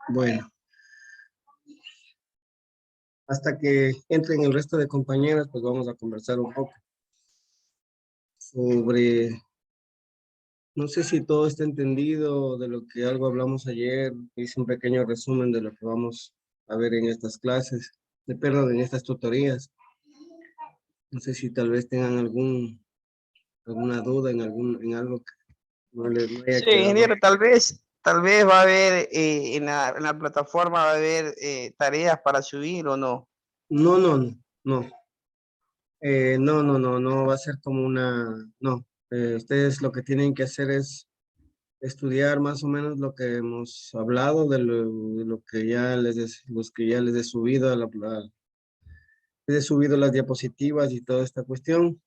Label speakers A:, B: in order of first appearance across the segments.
A: Bueno, hasta que entren el resto de compañeras, pues vamos a conversar un poco sobre, no sé si todo está entendido de lo que algo hablamos ayer. Hice un pequeño resumen de lo que vamos a ver en estas clases, perdón, en estas tutorías. No sé si tal vez tengan alguna duda en algo que no haya
B: Sí,
A: quedado.
B: ingeniero, tal vez va a haber en la plataforma va a haber tareas para subir o no.
A: No, no, no, no. No va a ser como no. Ustedes lo que tienen que hacer es estudiar más o menos lo que hemos hablado, de lo que ya los que ya les he subido les he subido las diapositivas y toda esta cuestión.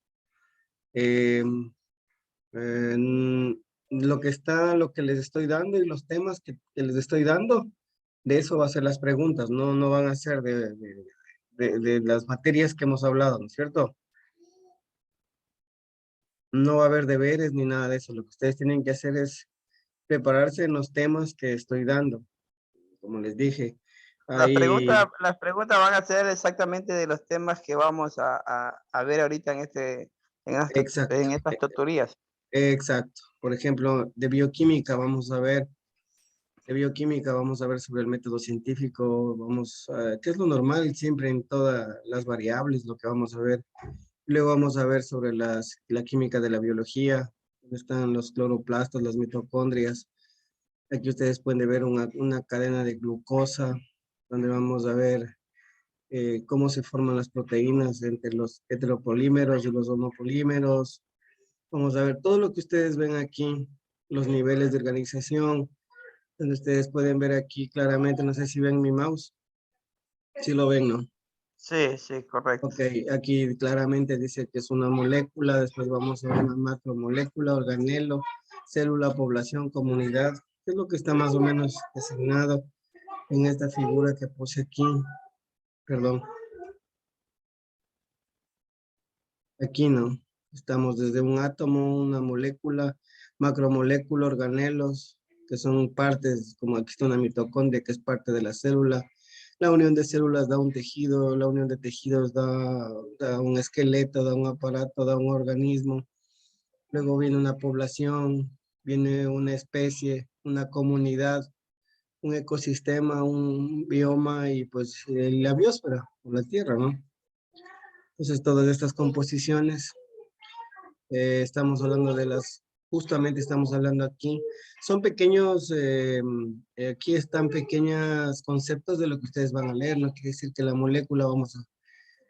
A: Eh, en lo que les estoy dando y los temas que les estoy dando, de eso va a ser las preguntas, no van a ser de las materias que hemos hablado, ¿no es cierto? No va a haber deberes ni nada de eso. Lo que ustedes tienen que hacer es prepararse en los temas que estoy dando. Como les dije,
B: Las
A: ahí,
B: preguntas, las preguntas van a ser exactamente de los temas que vamos a ver ahorita
A: exacto,
B: en estas tutorías.
A: exacto. Por ejemplo, de bioquímica vamos a ver sobre el método científico, qué es lo normal siempre en todas las variables, lo que vamos a ver. Luego vamos a ver sobre la química de la biología, donde están los cloroplastos, las mitocondrias. Aquí ustedes pueden ver una cadena de glucosa, donde vamos a ver cómo se forman las proteínas entre los heteropolímeros y los homopolímeros. Vamos a ver todo lo que ustedes ven aquí, los niveles de organización, donde ustedes pueden ver aquí claramente, no sé si ven mi mouse, si lo ven, ¿no?
B: Sí, sí, correcto.
A: Ok, aquí claramente dice que es una molécula, después vamos a ver una macromolécula, organelo, célula, población, comunidad, que es lo que está más o menos designado en esta figura que puse aquí, perdón, aquí no. Estamos desde un átomo, una molécula, macromolécula, organelos, que son partes, como aquí está una mitocondria, que es parte de la célula. La unión de células da un tejido, la unión de tejidos da un esqueleto, da un aparato, da un organismo. Luego viene una población, viene una especie, una comunidad, un ecosistema, un bioma y pues la biosfera, o la Tierra, ¿no? Entonces todas estas composiciones, estamos hablando justamente estamos hablando aquí, son pequeños, aquí están pequeños conceptos de lo que ustedes van a leer, no quiere decir que la molécula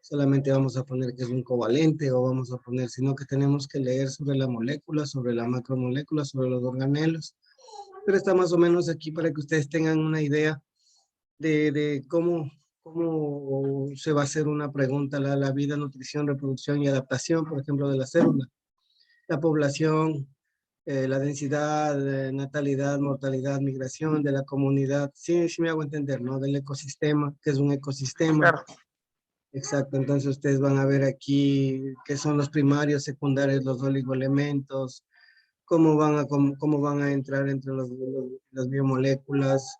A: solamente vamos a poner que es un covalente o vamos a poner, sino que tenemos que leer sobre la molécula, sobre la macromolécula, sobre los organelos, pero está más o menos aquí para que ustedes tengan una idea de cómo se va a hacer una pregunta, la vida, nutrición, reproducción y adaptación, por ejemplo, de la célula, la población, la densidad, natalidad, mortalidad, migración de la comunidad. Sí, sí me hago entender, ¿no? Del ecosistema, que es un ecosistema.
B: Claro.
A: Exacto, entonces ustedes van a ver aquí qué son los primarios, secundarios, los oligoelementos, cómo van a entrar entre las biomoléculas,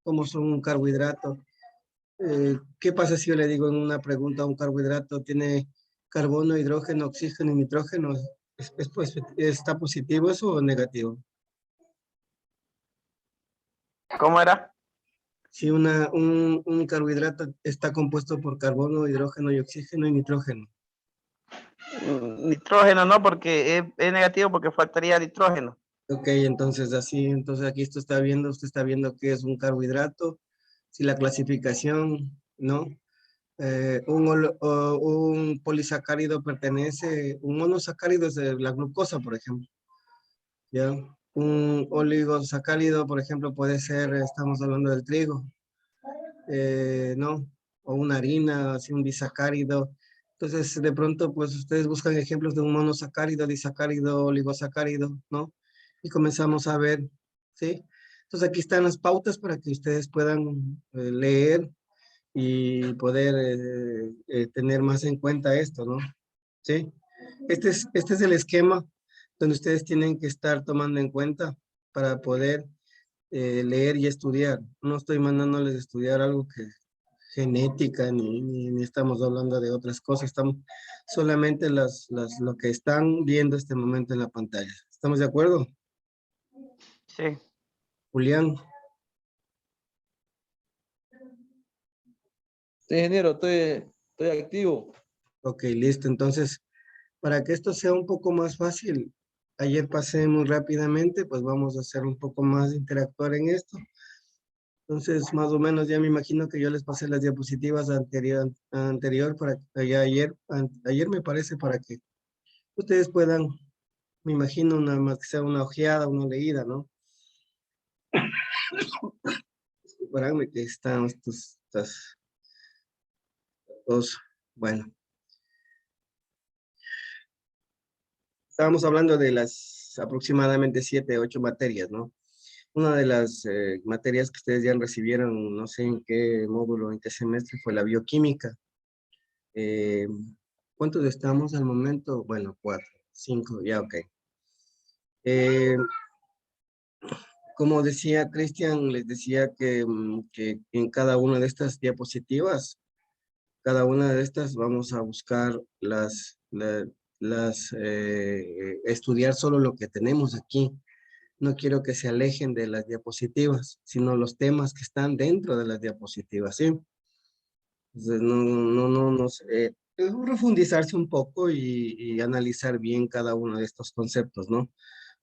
A: cómo son un carbohidrato. ¿Qué pasa si yo le digo en una pregunta, un carbohidrato tiene carbono, hidrógeno, oxígeno y nitrógeno? Pues, ¿está positivo eso o negativo?
B: ¿Cómo era?
A: Si un carbohidrato está compuesto por carbono, hidrógeno y oxígeno y nitrógeno.
B: Nitrógeno no, porque es negativo porque faltaría nitrógeno.
A: Ok, entonces aquí usted está viendo que es un carbohidrato, si la clasificación, ¿no? Un polisacárido un monosacárido es la glucosa, por ejemplo, ¿ya? Un oligosacárido, por ejemplo, puede ser, estamos hablando del trigo, ¿no? O una harina, así un disacárido. Entonces, de pronto, pues ustedes buscan ejemplos de un monosacárido, disacárido, oligosacárido, ¿no? Y comenzamos a ver, ¿sí? Entonces, aquí están las pautas para que ustedes puedan leer y poder tener más en cuenta esto, ¿no? ¿Sí? Este es el esquema donde ustedes tienen que estar tomando en cuenta para poder leer y estudiar. No estoy mandándoles a estudiar algo que genética, ni estamos hablando de otras cosas, estamos solamente lo que están viendo este momento en la pantalla. ¿Estamos de acuerdo?
B: Sí.
A: Julián,
C: Sí, ingeniero, estoy activo.
A: ok, listo. Entonces, para que esto sea un poco más fácil, ayer pasé muy rápidamente, pues vamos a hacer un poco más interactuar en esto. Entonces, más o menos ya me imagino que yo les pasé las diapositivas anterior para ayer me parece para que ustedes puedan, me imagino una más que sea una ojeada, una leída, ¿no? Espérame que están estas dos. Bueno, estábamos hablando de las aproximadamente 7, 8 materias, ¿no? Una de las materias que ustedes ya recibieron, no sé en qué módulo, en qué semestre, fue la bioquímica. Eh, ¿Cuántos estamos al momento? Bueno, 4, 5, ya, ok. Como decía Cristian, les decía que en cada una de estas diapositivas, cada una de estas vamos a buscar estudiar solo lo que tenemos aquí. No quiero que se alejen de las diapositivas, sino los temas que están dentro de las diapositivas, ¿sí? Entonces, no sé, es profundizarse un poco y analizar bien cada uno de estos conceptos, ¿no?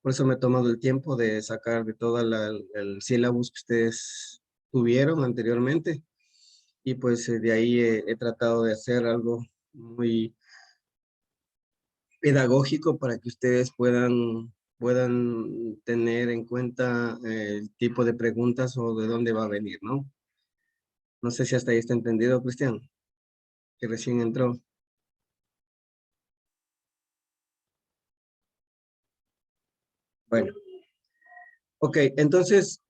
A: Por eso me he tomado el tiempo de sacar de todo el sílabus que ustedes tuvieron anteriormente y pues de ahí he tratado de hacer algo muy pedagógico para que ustedes puedan tener en cuenta el tipo de preguntas o de dónde va a venir, ¿no? No sé si hasta ahí está entendido, Cristian, que recién entró. Bueno, ok, entonces,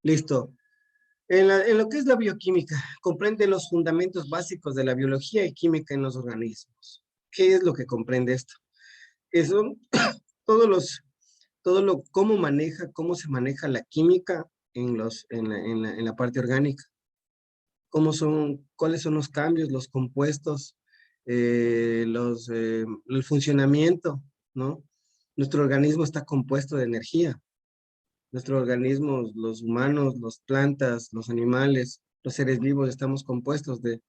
A: listo. En lo que es la bioquímica, comprende los fundamentos básicos de la biología y química en los organismos. ¿Qué es lo que comprende esto? Que son todos los, cómo se maneja la química en la parte orgánica. Cuáles son los cambios, los compuestos, el funcionamiento, ¿no? Nuestro organismo está compuesto de energía. Nuestro organismo, los humanos, las plantas, los animales, los seres vivos, estamos compuestos de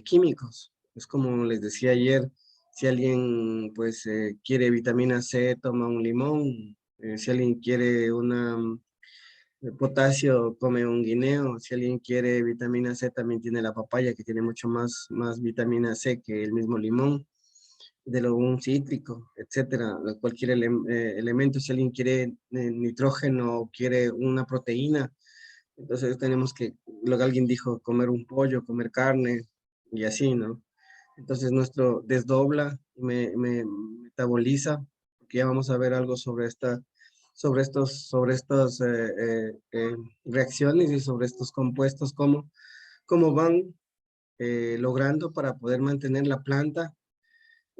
A: químicos. Es como les decía ayer, si alguien pues quiere vitamina C, toma un limón. Si alguien quiere potasio, come un guineo. Si alguien quiere vitamina C, también tiene la papaya, que tiene mucho más vitamina C que el mismo limón, un cítrico, etcétera. Cualquier elemento, si alguien quiere nitrógeno o quiere una proteína, entonces tenemos que, lo que alguien dijo, comer un pollo, comer carne y así, ¿no? Entonces nuestro desdobla, me metaboliza, porque ya vamos a ver algo sobre estas reacciones y sobre estos compuestos, cómo van logrando para poder mantener la planta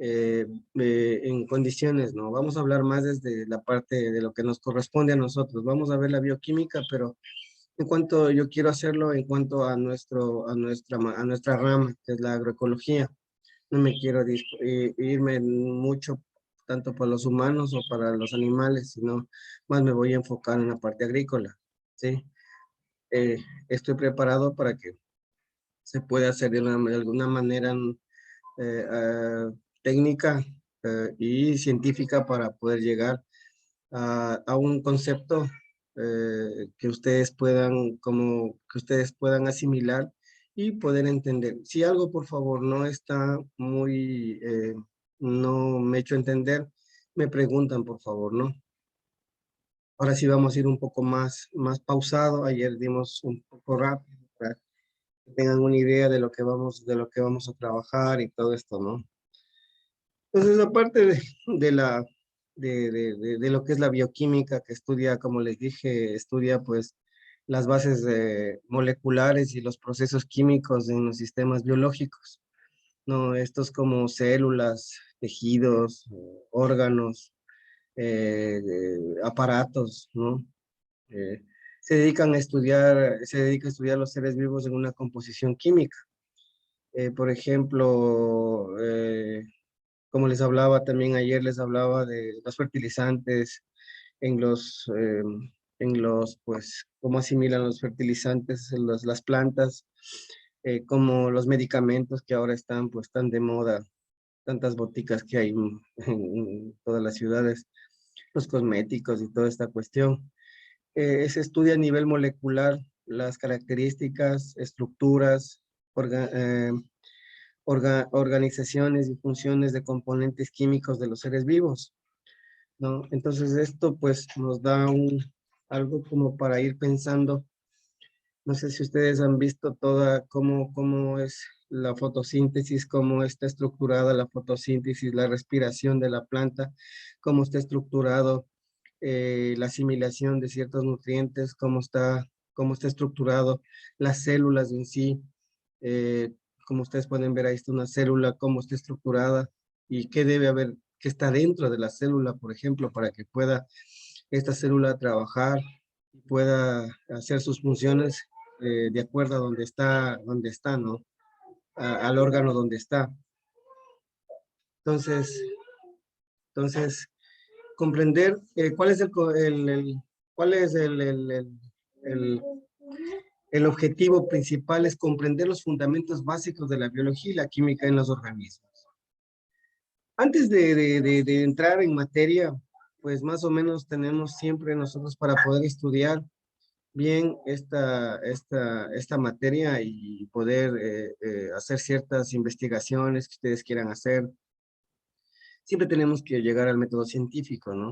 A: en condiciones, ¿no? Vamos a hablar más desde la parte de lo que nos corresponde a nosotros. Vamos a ver la bioquímica, pero en cuanto yo quiero hacerlo en cuanto a nuestra rama, que es la agroecología. No me quiero irme mucho tanto para los humanos o para los animales, sino más me voy a enfocar en la parte agrícola, ¿sí? Eh, Estoy preparado para que se pueda hacer de alguna manera técnica y científica para poder llegar a un concepto que ustedes puedan asimilar y poder entender. Si algo, por favor, no está no me he hecho entender, me preguntan, por favor, ¿no? Ahora sí vamos a ir un poco más pausado. Ayer dimos un poco rápido para que tengan una idea de lo que vamos a trabajar y todo esto, ¿no? Entonces, aparte de lo que es la bioquímica, que estudia, como les dije, estudia pues las bases moleculares y los procesos químicos en los sistemas biológicos, ¿no? Estos como células, tejidos, órganos, aparatos, ¿no? Se dedica a estudiar los seres vivos en una composición química. Por ejemplo, como les hablaba también ayer, les hablaba de los fertilizantes, pues, cómo asimilan los fertilizantes las plantas, como los medicamentos que ahora están, pues, tan de moda, tantas boticas que hay en todas las ciudades, los cosméticos y toda esta cuestión. Se estudia a nivel molecular las características, estructuras, organizaciones y funciones de componentes químicos de los seres vivos, ¿no? Entonces esto pues nos da algo como para ir pensando. No sé si ustedes han visto cómo es la fotosíntesis, cómo está estructurada la fotosíntesis, la respiración de la planta, cómo está estructurado la asimilación de ciertos nutrientes, cómo está estructurado las células en sí. Como ustedes pueden ver, ahí está una célula, cómo está estructurada y qué debe haber, qué está dentro de la célula, por ejemplo, para que pueda esta célula trabajar, pueda hacer sus funciones de acuerdo a donde está, ¿no? Al órgano donde está. Entonces comprender cuál es el objetivo principal es comprender los fundamentos básicos de la biología y la química en los organismos. Antes de entrar en materia, pues más o menos tenemos siempre nosotros para poder estudiar bien esta materia y poder hacer ciertas investigaciones que ustedes quieran hacer. Siempre tenemos que llegar al método científico, ¿no?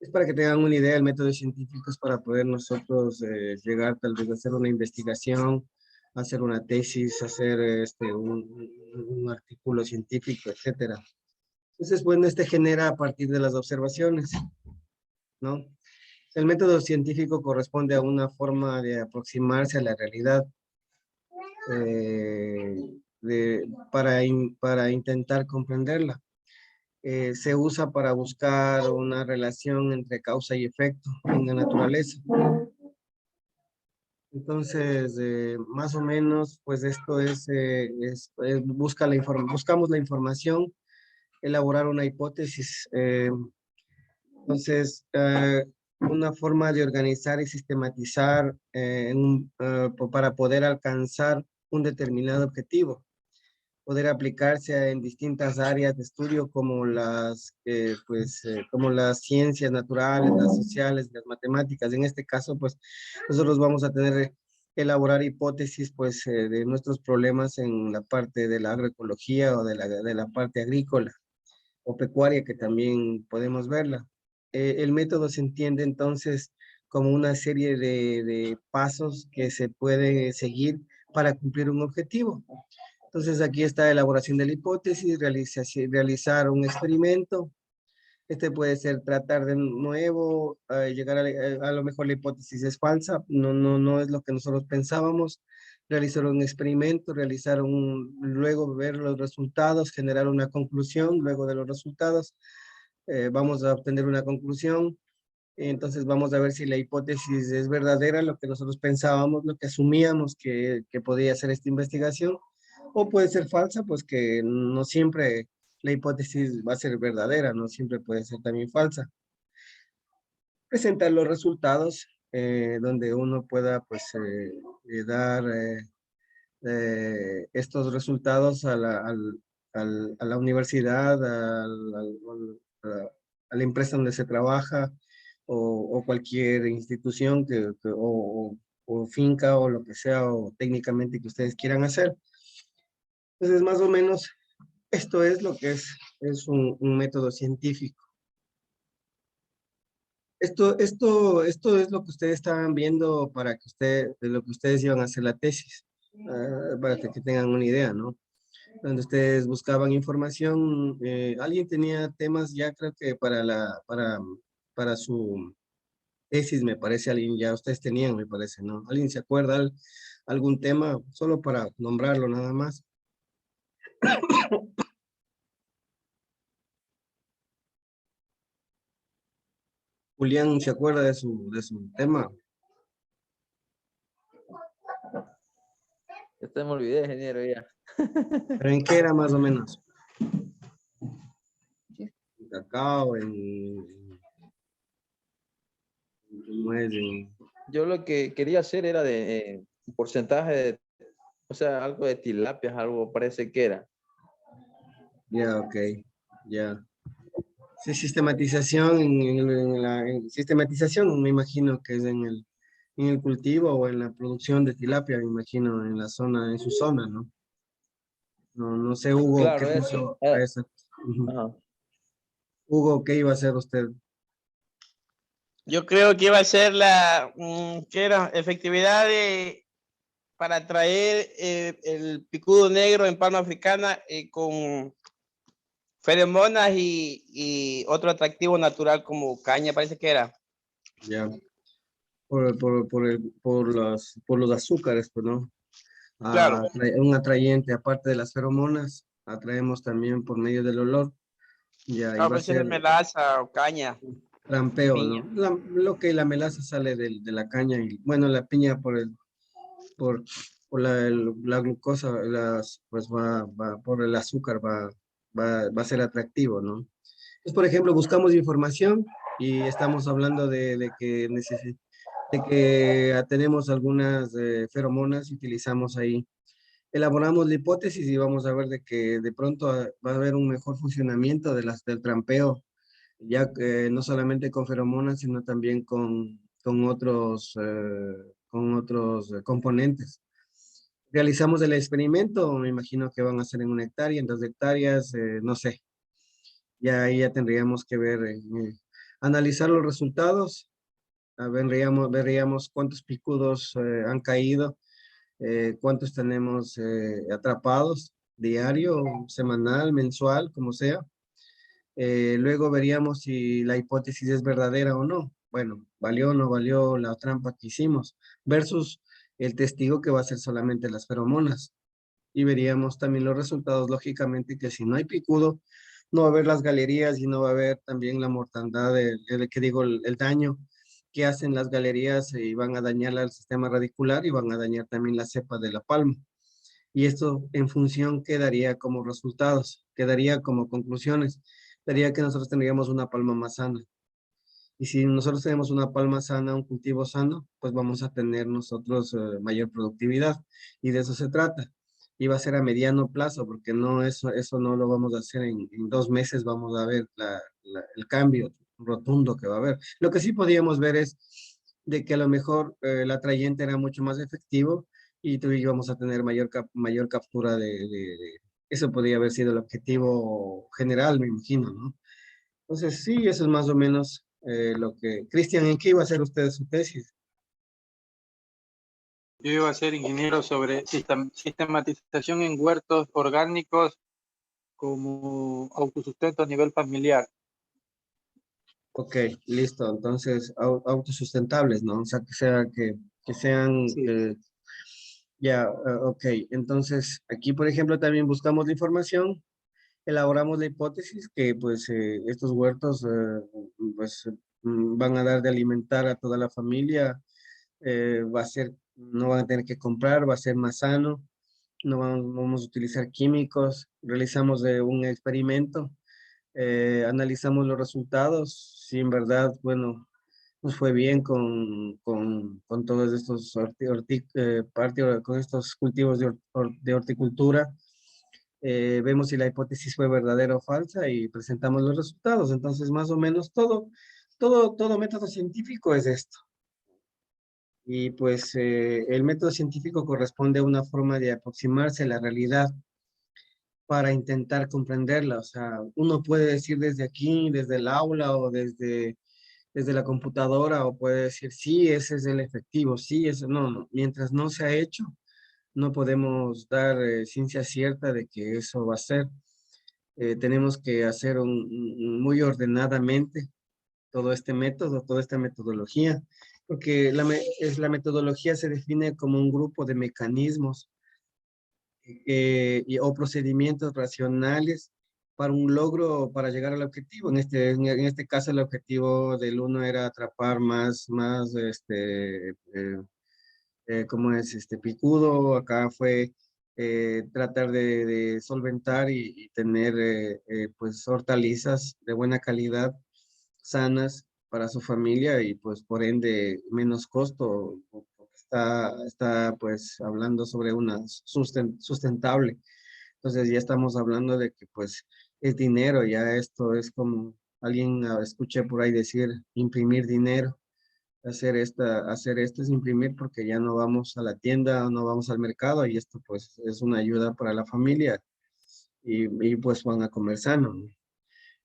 A: Es para que tengan una idea, el método científico es para poder nosotros llegar tal vez a hacer una investigación, hacer una tesis, hacer un artículo científico, etcétera. Entonces, bueno, genera a partir de las observaciones, ¿no? El método científico corresponde a una forma de aproximarse a la realidad para intentar comprenderla. Se usa para buscar una relación entre causa y efecto en la naturaleza. Entonces, más o menos, pues esto buscamos la información, elaborar una hipótesis. Entonces, una forma de organizar y sistematizar para poder alcanzar un determinado objetivo. Poder aplicarse en distintas áreas de estudio como como las ciencias naturales, las sociales, las matemáticas. En este caso, pues, nosotros vamos a tener elaborar hipótesis, pues, de nuestros problemas en la parte de la agroecología o de la parte agrícola o pecuaria, que también podemos verla. El método se entiende entonces como una serie de pasos que se puede seguir para cumplir un objetivo. Entonces aquí está la elaboración de la hipótesis, realizar un experimento. Este puede ser tratar de nuevo, llegar a lo mejor la hipótesis es falsa, no es lo que nosotros pensábamos. Realizar un experimento, luego ver los resultados, generar una conclusión, luego de los resultados vamos a obtener una conclusión. Entonces vamos a ver si la hipótesis es verdadera, lo que nosotros pensábamos, lo que asumíamos que podía ser esta investigación, o puede ser falsa, pues que no siempre la hipótesis va a ser verdadera, no siempre puede ser también falsa. Presentar los resultados donde uno pueda pues dar estos resultados a la universidad, a la empresa donde se trabaja o cualquier institución o finca o lo que sea o técnicamente que ustedes quieran hacer. Entonces, más o menos, esto es lo que es un método científico. Esto es lo que ustedes estaban viendo de lo que ustedes iban a hacer la tesis, para que tengan una idea, ¿no? Donde ustedes buscaban información, alguien tenía temas ya creo que para su tesis, me parece, alguien ya ustedes tenían, me parece, ¿no? ¿Alguien se acuerda algún tema? Solo para nombrarlo nada más. Julián se acuerda de su tema.
C: Ya me olvidé, ingeniero, ya.
A: ¿Pero en qué era más o menos? En cacao, nuez,
C: Yo lo que quería hacer era de un porcentaje de, o sea, algo de tilapias, algo parece que era.
A: ya, ok, ya. Sí, sistematización, sistematización me imagino que es en el cultivo o en la producción de tilapia, me imagino, en la zona, en su zona, ¿no? No sé, Hugo, ¿qué
C: Claro, eso.
A: puso a eso? Ujú.
C: Ajá.
A: Hugo, ¿qué iba a hacer usted?
B: Yo creo que iba a ser ¿qué era? Efectividad para traer el picudo negro en palma africana con feromonas y otro atractivo natural como caña, parece que era.
A: Ya, por los azúcares, pues, ¿no?
B: Claro,
A: Un atrayente, aparte de las feromonas, atraemos también por medio del olor, ya
B: a
A: iba a
B: veces de
A: ser
B: melaza o caña,
A: trampeo,
B: piña.
A: ¿no? Lo que la melaza sale de la caña y, bueno, la piña por, por la glucosa, pues por el azúcar va a ser atractivo, ¿no? Pues, por ejemplo, buscamos información y estamos hablando de que tenemos algunas feromonas y utilizamos ahí. Elaboramos la hipótesis y vamos a ver de que de pronto va a haber un mejor funcionamiento del trampeo, ya que no solamente con feromonas, sino también con otros componentes. Realizamos el experimento, me imagino que van a ser en 1 hectárea, en 2 hectáreas, no sé. Ya ahí ya tendríamos que ver, analizar los resultados, veríamos cuántos picudos han caído, cuántos tenemos atrapados, diario, semanal, mensual, como sea. Luego veríamos si la hipótesis es verdadera o no. Bueno, valió o no valió la trampa que hicimos, versus el testigo que va a ser solamente las feromonas. Y veríamos también los resultados, lógicamente, que si no hay picudo, no va a haber las galerías y no va a haber también la mortandad, el daño que hacen las galerías y van a dañar al sistema radicular y van a dañar también la cepa de la palma. Y esto en función quedaría como resultados, quedaría como conclusiones, daría que nosotros tendríamos una palma más sana. Y si nosotros tenemos una palma sana, un cultivo sano, pues vamos a tener nosotros mayor productividad. Y de eso se trata. Y va a ser a mediano plazo, porque no eso no lo vamos a hacer en 2 meses, vamos a ver el cambio rotundo que va a haber. Lo que sí podíamos ver es de que a lo mejor el atrayente era mucho más efectivo y tú íbamos a tener mayor captura eso podría haber sido el objetivo general, me imagino, ¿no? Entonces, sí, eso es más o menos lo que... Cristian, ¿en qué iba a hacer usted su tesis?
D: Yo iba a ser ingeniero sobre sistematización en huertos orgánicos como autosustento a nivel familiar.
A: Ok, listo. Entonces, autosustentables, ¿no? O sea, que sean...
D: Sí.
A: Ya, ok. Entonces, aquí, por ejemplo, también buscamos la información, elaboramos la hipótesis que, pues, estos huertos, pues, van a dar de alimentar a toda la familia, no van a tener que comprar, va a ser más sano, no vamos a utilizar químicos, realizamos un experimento, analizamos los resultados, si en verdad, bueno, nos fue bien con todos estos con estos cultivos de horticultura. Vemos si la hipótesis fue verdadera o falsa y presentamos los resultados. Entonces, más o menos todo método científico es esto. Y pues el método científico corresponde a una forma de aproximarse a la realidad para intentar comprenderla. O sea, uno puede decir desde aquí, desde el aula o desde la computadora, o puede decir, sí, ese es el efectivo, sí, eso no. Mientras no se ha hecho, no podemos dar ciencia cierta de que eso va a ser. Tenemos que hacer muy ordenadamente todo este método, toda esta metodología, porque la metodología se define como un grupo de mecanismos o procedimientos racionales para un logro, para llegar al objetivo. En este caso, el objetivo del uno era atrapar más ¿cómo es? Picudo. Acá fue tratar de solventar y tener pues hortalizas de buena calidad, sanas para su familia y pues por ende menos costo. Está pues hablando sobre una sustentable. Entonces ya estamos hablando de que pues es dinero, ya esto es como alguien escuché por ahí decir imprimir dinero. Hacer esto es imprimir porque ya no vamos a la tienda, no vamos al mercado y esto pues es una ayuda para la familia y pues van a comer sano, ¿no?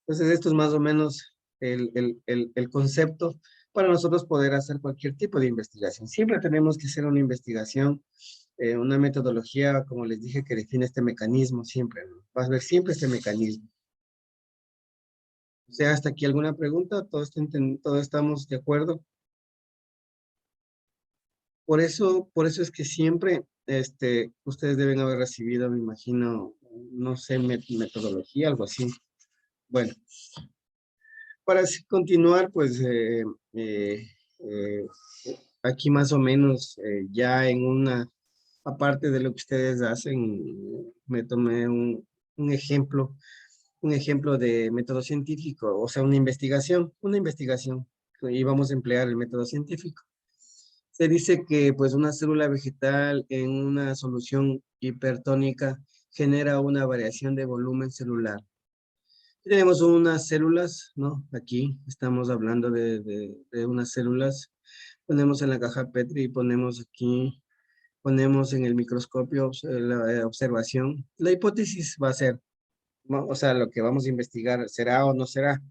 A: Entonces esto es más o menos el concepto para nosotros poder hacer cualquier tipo de investigación. Siempre tenemos que hacer una investigación, una metodología, como les dije, que define este mecanismo siempre, ¿no? Vas a ver siempre este mecanismo. O sea, hasta aquí alguna pregunta, todos estamos de acuerdo. Por eso es que siempre, ustedes deben haber recibido, me imagino, no sé, metodología, algo así. Bueno, para así continuar, pues, eh, aquí más o menos, ya en aparte de lo que ustedes hacen, me tomé un ejemplo de método científico, o sea, una investigación, y vamos a emplear el método científico. Se dice que pues una célula vegetal en una solución hipertónica genera una variación de volumen celular. Tenemos unas células, ¿no? Aquí estamos hablando de unas células. Ponemos en la caja Petri y ponemos aquí, ponemos en el microscopio la observación. La hipótesis va a ser, o sea, lo que vamos a investigar, ¿será o no será?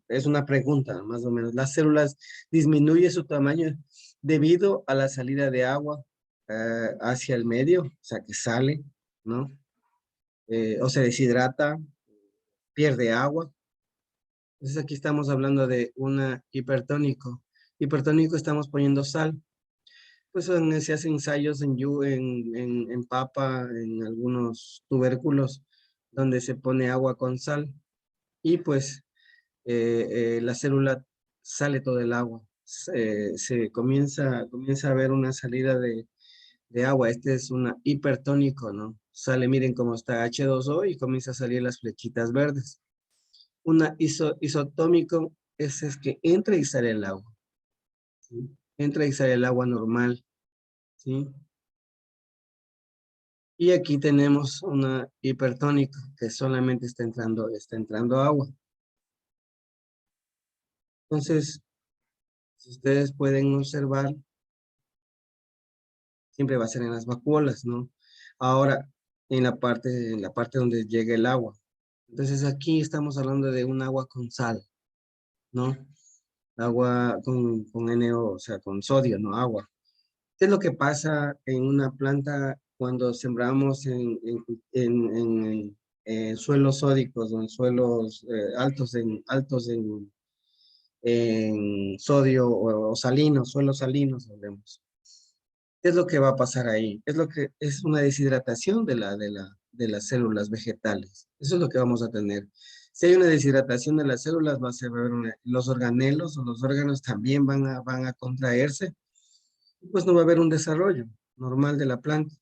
A: Es una pregunta, más o menos. Las células disminuyen su tamaño debido a la salida de agua hacia el medio, o sea, que sale, ¿no? O se deshidrata, pierde agua. Entonces aquí estamos hablando de una hipertónico. Hipertónico estamos poniendo sal. Pues se hacen ensayos en papa, en algunos tubérculos, donde se pone agua con sal. Y pues la célula sale todo el agua. Comienza a haber una salida de agua. Este es una hipertónico, ¿no? Sale, miren cómo está H2O y comienza a salir las flechitas verdes. Una isotómico es que entra y sale el agua, ¿sí? Entra y sale el agua normal, ¿sí? Y aquí tenemos una hipertónica que solamente está entrando agua. Entonces, si ustedes pueden observar, siempre va a ser en las vacuolas, ¿no? Ahora, en la parte donde llega el agua. Entonces aquí estamos hablando de un agua con sal, ¿no? Agua con NO, o sea, con sodio, ¿no? Agua. ¿Qué es lo que pasa en una planta cuando sembramos en suelos sódicos o en suelos altos en sodio o salinos, suelos salinos, hablemos? ¿Qué es lo que va a pasar ahí? Es una deshidratación de las células vegetales. Eso es lo que vamos a tener. Si hay una deshidratación de las células, va a ser los organelos o los órganos también van a contraerse, pues no va a haber un desarrollo normal de la planta.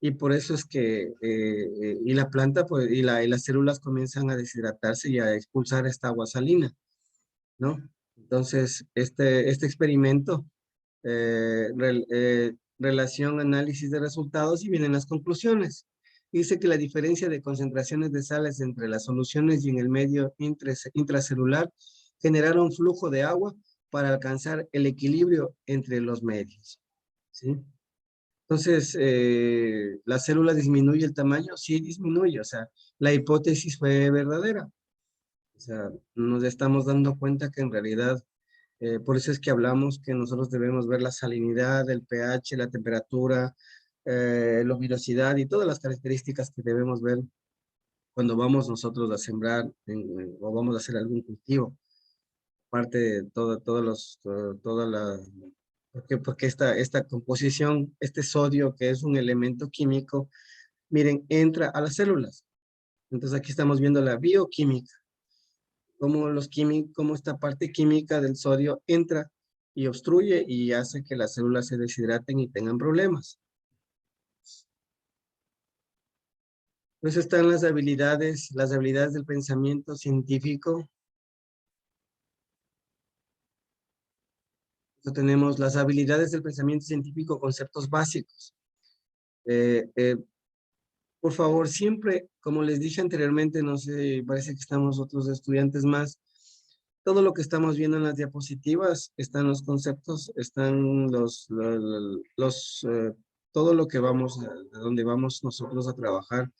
A: Y por eso es que, y la planta, pues, y las células comienzan a deshidratarse y a expulsar esta agua salina, ¿no? Entonces, este experimento, relación, análisis de resultados y vienen las conclusiones. Dice que la diferencia de concentraciones de sales entre las soluciones y en el medio intracelular generaron flujo de agua para alcanzar el equilibrio entre los medios, ¿sí? Entonces, ¿la célula disminuye el tamaño? Sí, disminuye, o sea, la hipótesis fue verdadera. O sea, nos estamos dando cuenta que en realidad, por eso es que hablamos que nosotros debemos ver la salinidad, el pH, la temperatura, la luminosidad y todas las características que debemos ver cuando vamos nosotros a sembrar o vamos a hacer algún cultivo. Parte de toda la, porque esta composición, este sodio que es un elemento químico, miren, entra a las células. Entonces aquí estamos viendo la bioquímica, cómo esta parte química del sodio entra y obstruye y hace que las células se deshidraten y tengan problemas. Pues están las habilidades del pensamiento científico. Tenemos las habilidades del pensamiento científico, conceptos básicos. Por favor, siempre, como les dije anteriormente, no sé, parece que estamos otros estudiantes más, todo lo que estamos viendo en las diapositivas, están los conceptos, están todo lo que vamos, de donde vamos nosotros a trabajar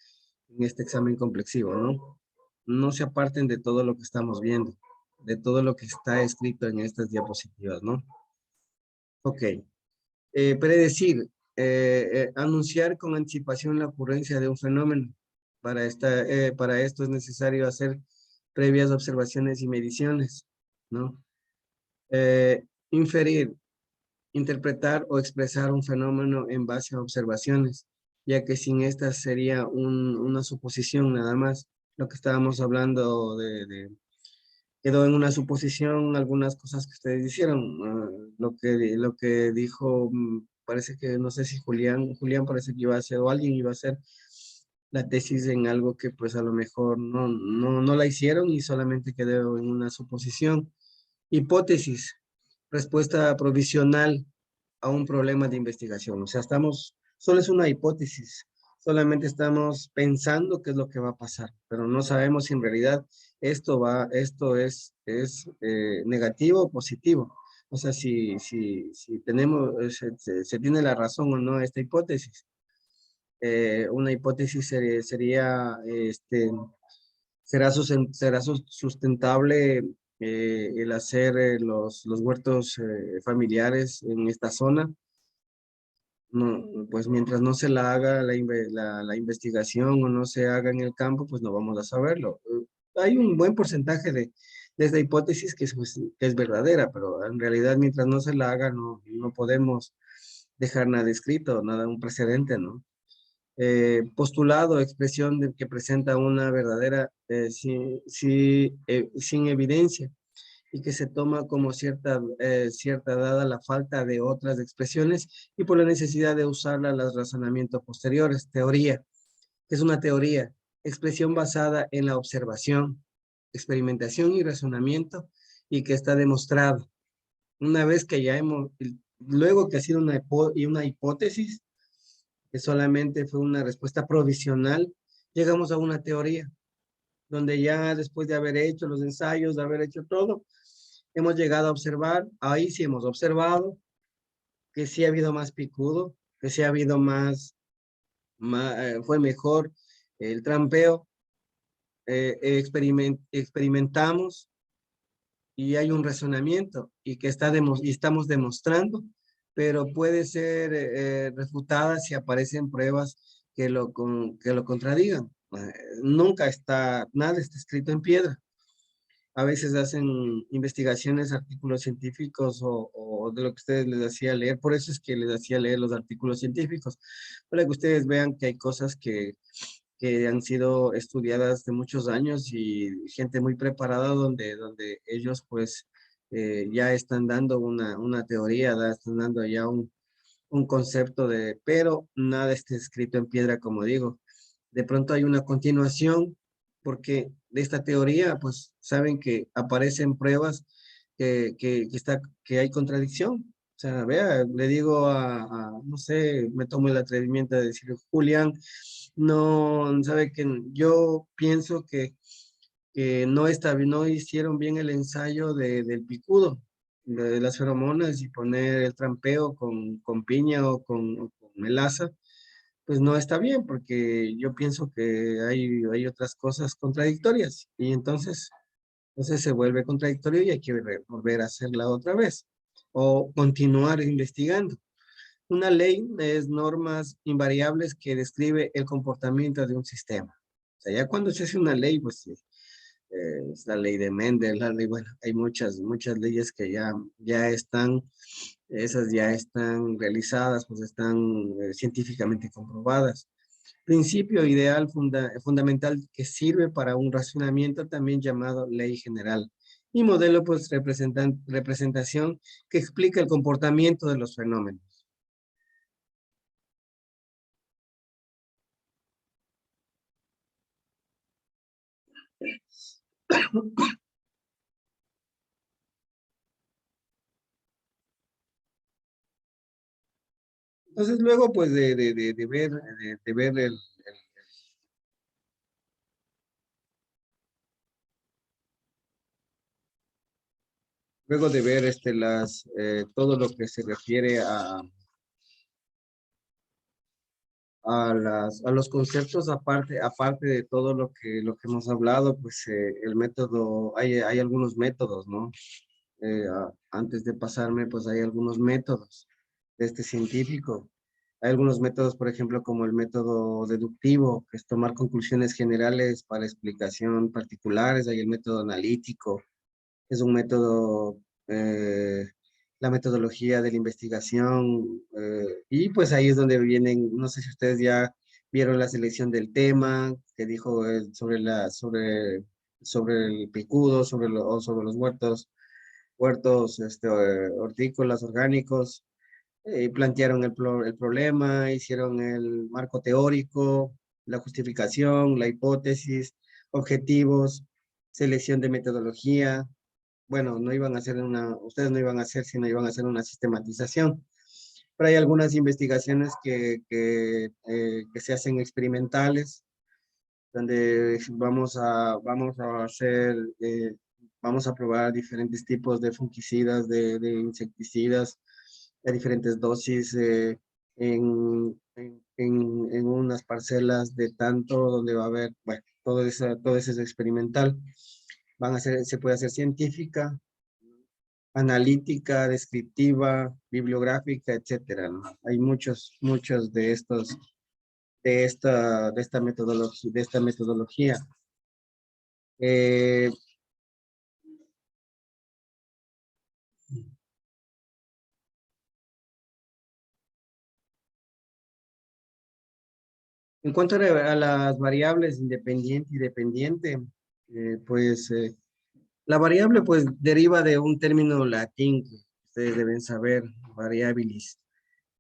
A: en este examen complexivo, ¿no? No se aparten de todo lo que estamos viendo, de todo lo que está escrito en estas diapositivas, ¿no? Ok. Predecir, anunciar con anticipación la ocurrencia de un fenómeno. Para esto es necesario hacer previas observaciones y mediciones, ¿no? Inferir, interpretar o expresar un fenómeno en base a observaciones, ya que sin estas sería una suposición nada más. Lo que estábamos hablando quedó en una suposición algunas cosas que ustedes hicieron. Lo que dijo, parece que, no sé si Julián parece que iba a hacer, o alguien iba a hacer la tesis en algo que pues a lo mejor no la hicieron y solamente quedó en una suposición. Hipótesis, respuesta provisional a un problema de investigación. O sea, solo es una hipótesis, solamente estamos pensando qué es lo que va a pasar, pero no sabemos si en realidad esto es negativo o positivo. O sea, si tenemos, se tiene la razón o no a esta hipótesis. Una hipótesis será sustentable el hacer los huertos familiares en esta zona. No, pues mientras no se la haga la investigación o no se haga en el campo, pues no vamos a saberlo. Hay un buen porcentaje de esta hipótesis que es verdadera, pero en realidad mientras no se la haga no podemos dejar nada escrito, nada, un precedente, ¿no? Postulado, expresión que presenta una verdadera sin evidencia y que se toma como cierta dada la falta de otras expresiones y por la necesidad de usarla en los razonamientos posteriores. Teoría, es una teoría, expresión basada en la observación, experimentación y razonamiento y que está demostrado. Una vez que luego que ha sido una hipótesis, que solamente fue una respuesta provisional, llegamos a una teoría, donde ya después de haber hecho los ensayos, de haber hecho todo, hemos llegado a observar, ahí sí hemos observado que sí ha habido más picudo, que sí ha habido fue mejor el trampeo, experimentamos y hay un razonamiento y que estamos demostrando, pero puede ser refutada si aparecen pruebas que que lo contradigan. Nada está escrito en piedra. A veces hacen investigaciones, artículos científicos o de lo que ustedes les hacía leer. Por eso es que les hacía leer los artículos científicos, para que ustedes vean que hay cosas que han sido estudiadas de muchos años y gente muy preparada donde ellos pues ya están dando una teoría, están dando ya un concepto pero nada está escrito en piedra, como digo. De pronto hay una continuación, porque de esta teoría, pues saben que aparecen pruebas que hay contradicción. O sea, vea, le digo no sé, me tomo el atrevimiento de decir, Julián, no, sabe que yo pienso que no hicieron bien el ensayo del picudo, de las feromonas y poner el trampeo con piña o con melaza, pues no está bien, porque yo pienso que hay otras cosas contradictorias y entonces se vuelve contradictorio y hay que volver a hacerla otra vez o continuar investigando. Una ley es normas invariables que describe el comportamiento de un sistema. O sea, ya cuando se hace una ley, pues es la ley de Mendel, bueno, hay muchas leyes que esas ya están realizadas, pues están científicamente comprobadas. Principio ideal fundamental que sirve para un racionamiento también llamado ley general. Y modelo, pues, representación que explica el comportamiento de los fenómenos. Entonces, luego, pues, de ver luego de ver todo lo que se refiere a los conceptos, aparte de todo lo que hemos hablado, pues el método, hay algunos métodos, ¿no? Antes de pasarme, pues hay algunos métodos de este científico. Hay algunos métodos, por ejemplo, como el método deductivo, que es tomar conclusiones generales para explicación particulares. Hay el método analítico, que es un método, la metodología de la investigación, y pues ahí es donde vienen, no sé si ustedes ya vieron la selección del tema, que dijo sobre el picudo, o sobre los huertos hortícolas orgánicos. Plantearon el problema, hicieron el marco teórico, la justificación, la hipótesis, objetivos, selección de metodología. Bueno, no iban a hacer ustedes no iban a hacer, sino iban a hacer una sistematización. Pero hay algunas investigaciones que se hacen experimentales, donde vamos a probar diferentes tipos de fungicidas, de insecticidas, a diferentes dosis en unas parcelas de tanto donde va a haber, bueno, todo eso es experimental. Se puede hacer científica, analítica, descriptiva, bibliográfica, etcétera, ¿no? Hay muchos de estos, de esta metodología. Eh, En cuanto a las variables independiente y dependiente, pues la variable pues deriva de un término latín que ustedes deben saber, variabilis.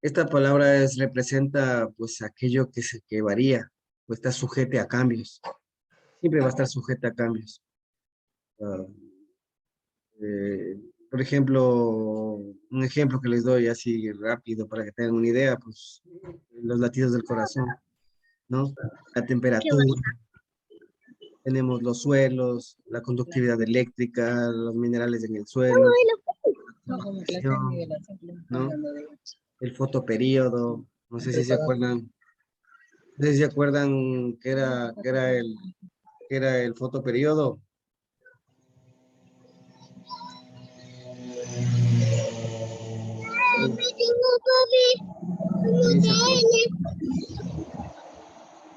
A: Esta palabra representa pues aquello que varía, pues está sujete a cambios, siempre va a estar sujeta a cambios. Ah, eh, por ejemplo, un ejemplo que les doy así rápido para que tengan una idea, pues los latidos del corazón, ¿no? La temperatura, tenemos los suelos, la conductividad eléctrica, los minerales en el suelo, ¿no? El fotoperíodo, no sé si se acuerdan, no sé si se acuerdan que era el fotoperíodo. Sí,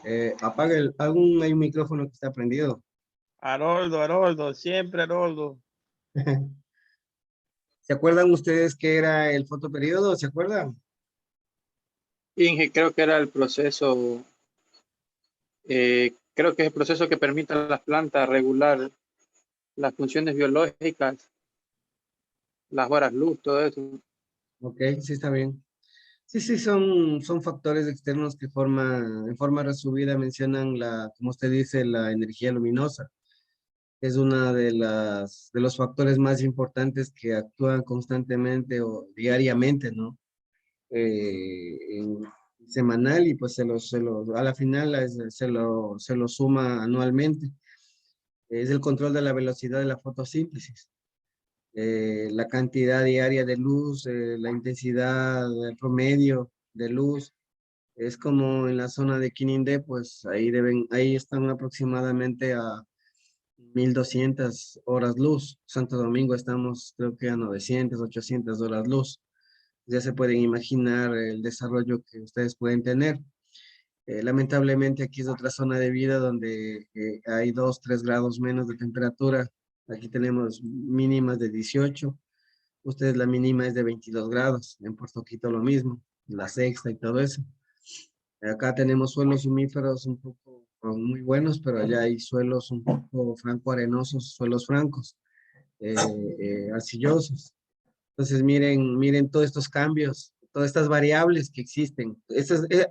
A: se apaga hay un micrófono que está prendido.
B: Haroldo, siempre Haroldo.
A: ¿Se acuerdan ustedes qué era el fotoperíodo? ¿Se acuerdan?
D: Inge, creo que era el proceso, creo que es el proceso que permite a las plantas regular las funciones biológicas, las horas luz, todo eso.
A: Ok, sí está bien. Sí, son factores externos que en forma resumida mencionan como usted dice, la energía luminosa. Es una de los factores más importantes que actúan constantemente o diariamente, ¿no? Semanal y pues a la final se lo suma anualmente. Es el control de la velocidad de la fotosíntesis. La cantidad diaria de luz, la intensidad promedio de luz. Es como en la zona de Quinindé, pues ahí están aproximadamente a 1200 horas luz. Santo Domingo estamos creo que a 900, 800 horas luz. Ya se pueden imaginar el desarrollo que ustedes pueden tener. Lamentablemente aquí es otra zona de vida donde hay 2, 3 grados menos de temperatura. Aquí tenemos mínimas de 18. Ustedes la mínima es de 22 grados. En Puerto Quito lo mismo, la sexta y todo eso. Acá tenemos suelos humíferos un poco muy buenos, pero allá hay suelos un poco franco-arenosos, suelos francos, arcillosos. Entonces, miren todos estos cambios, todas estas variables que existen.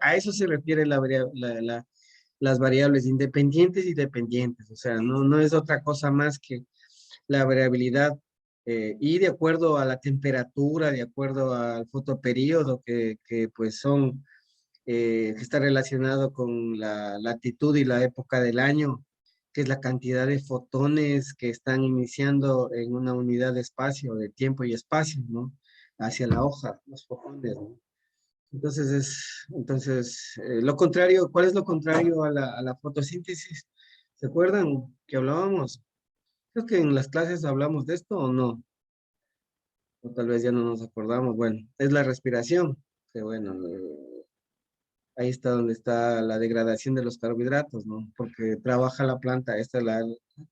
A: A eso se refiere las variables independientes y dependientes. O sea, no es otra cosa más que la variabilidad y de acuerdo a la temperatura, de acuerdo al fotoperíodo que pues que está relacionado con la latitud y la época del año, que es la cantidad de fotones que están iniciando en una unidad de espacio, de tiempo y espacio, ¿no? Hacia la hoja, los fotones, ¿no? Entonces, lo contrario, ¿cuál es lo contrario a la fotosíntesis? ¿Se acuerdan que hablábamos? Creo que en las clases hablamos de esto o no, o tal vez ya no nos acordamos. Bueno, es la respiración, que bueno, ahí está donde está la degradación de los carbohidratos, ¿no? Porque trabaja la planta,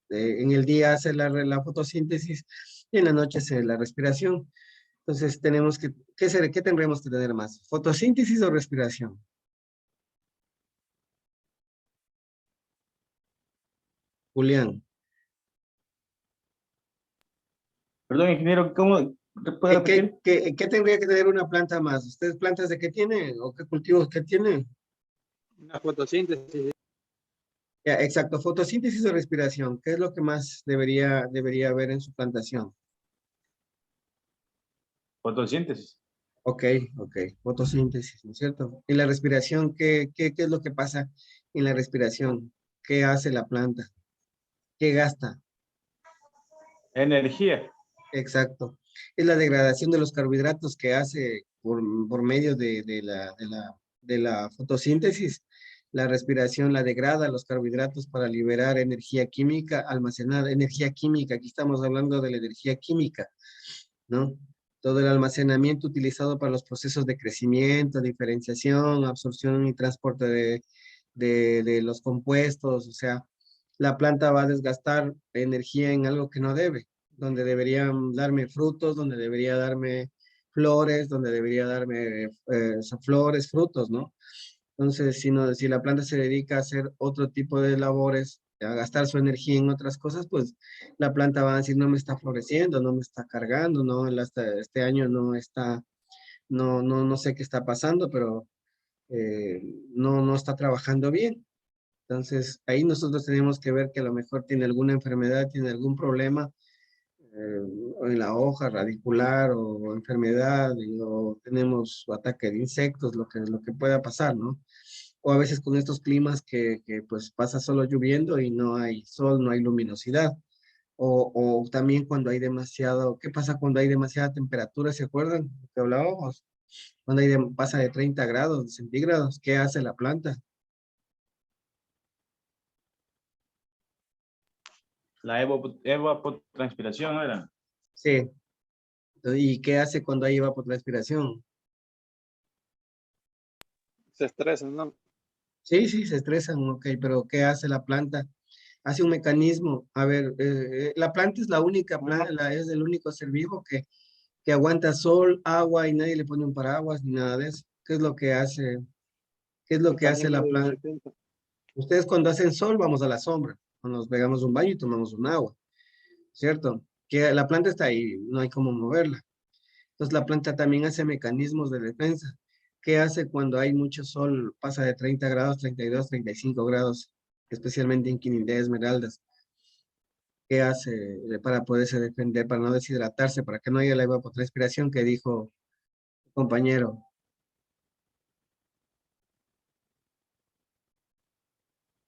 A: en el día hace la fotosíntesis y en la noche hace la respiración. Entonces tenemos ¿qué tendremos que tener más? ¿Fotosíntesis o respiración? Julián,
E: Perdón, ingeniero, ¿cómo puede repetir?
A: ¿qué tendría que tener una planta más? ¿Ustedes plantas de qué tienen o qué cultivos qué tienen?
D: Una fotosíntesis.
A: Ya, exacto, fotosíntesis o respiración, ¿qué es lo que más debería haber en su plantación?
E: Fotosíntesis.
A: Ok, fotosíntesis, ¿no es cierto? Y la respiración, ¿qué es lo que pasa en la respiración? ¿Qué hace la planta? ¿Qué gasta?
E: Energía.
A: Exacto. Es la degradación de los carbohidratos que hace por medio de la fotosíntesis. La respiración la degrada los carbohidratos para liberar energía química almacenada, energía química. Aquí estamos hablando de la energía química, ¿no? Todo el almacenamiento utilizado para los procesos de crecimiento, diferenciación, absorción y transporte de los compuestos. O sea, la planta va a desgastar energía en algo que no debe, donde deberían darme frutos, donde debería darme flores, donde debería darme flores, frutos, ¿no? Entonces, si la planta se dedica a hacer otro tipo de labores, a gastar su energía en otras cosas, pues la planta va a decir, no me está floreciendo, no me está cargando, no, este año no está, no sé qué está pasando, pero no está trabajando bien. Entonces, ahí nosotros tenemos que ver que a lo mejor tiene alguna enfermedad, tiene algún problema o en la hoja radicular o enfermedad, o tenemos ataque de insectos, lo que pueda pasar, ¿no? O a veces con estos climas que pues pasa solo lloviendo y no hay sol, no hay luminosidad. O también cuando hay ¿qué pasa cuando hay demasiada temperatura? ¿Se acuerdan lo que hablábamos? Cuando pasa de 30 grados centígrados, ¿qué hace la planta?
E: La evapotranspiración, ¿no era?
A: Sí. ¿Y qué hace cuando hay evapotranspiración?
D: Se estresan, ¿no?
A: Sí, se estresan, ok, pero ¿qué hace la planta? Hace un mecanismo. A ver, la planta es la única planta, es el único ser vivo que aguanta sol, agua y nadie le pone un paraguas ni nada de eso. ¿Qué es lo que hace? ¿Qué es lo que hace la planta? Ustedes cuando hacen sol vamos a la sombra, cuando nos pegamos un baño y tomamos un agua, ¿cierto? Que la planta está ahí, no hay cómo moverla. Entonces la planta también hace mecanismos de defensa. ¿Qué hace cuando hay mucho sol? Pasa de 30 grados, 32, 35 grados, especialmente en quinidea esmeraldas. ¿Qué hace para poderse defender, para no deshidratarse, para que no haya la evapotranspiración que dijo el compañero?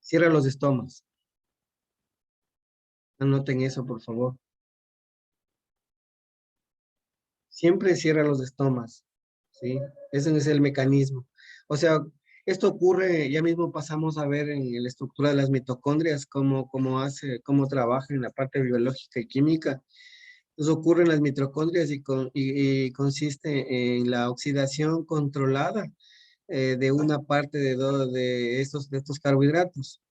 A: Cierra los estomas. Anoten eso, por favor. Siempre cierra los estomas, ¿sí? Ese es el mecanismo. O sea, esto ocurre, ya mismo pasamos a ver en la estructura de las mitocondrias, cómo trabaja en la parte biológica y química. Eso ocurre en las mitocondrias y consiste en la oxidación controlada de una parte de estos carbohidratos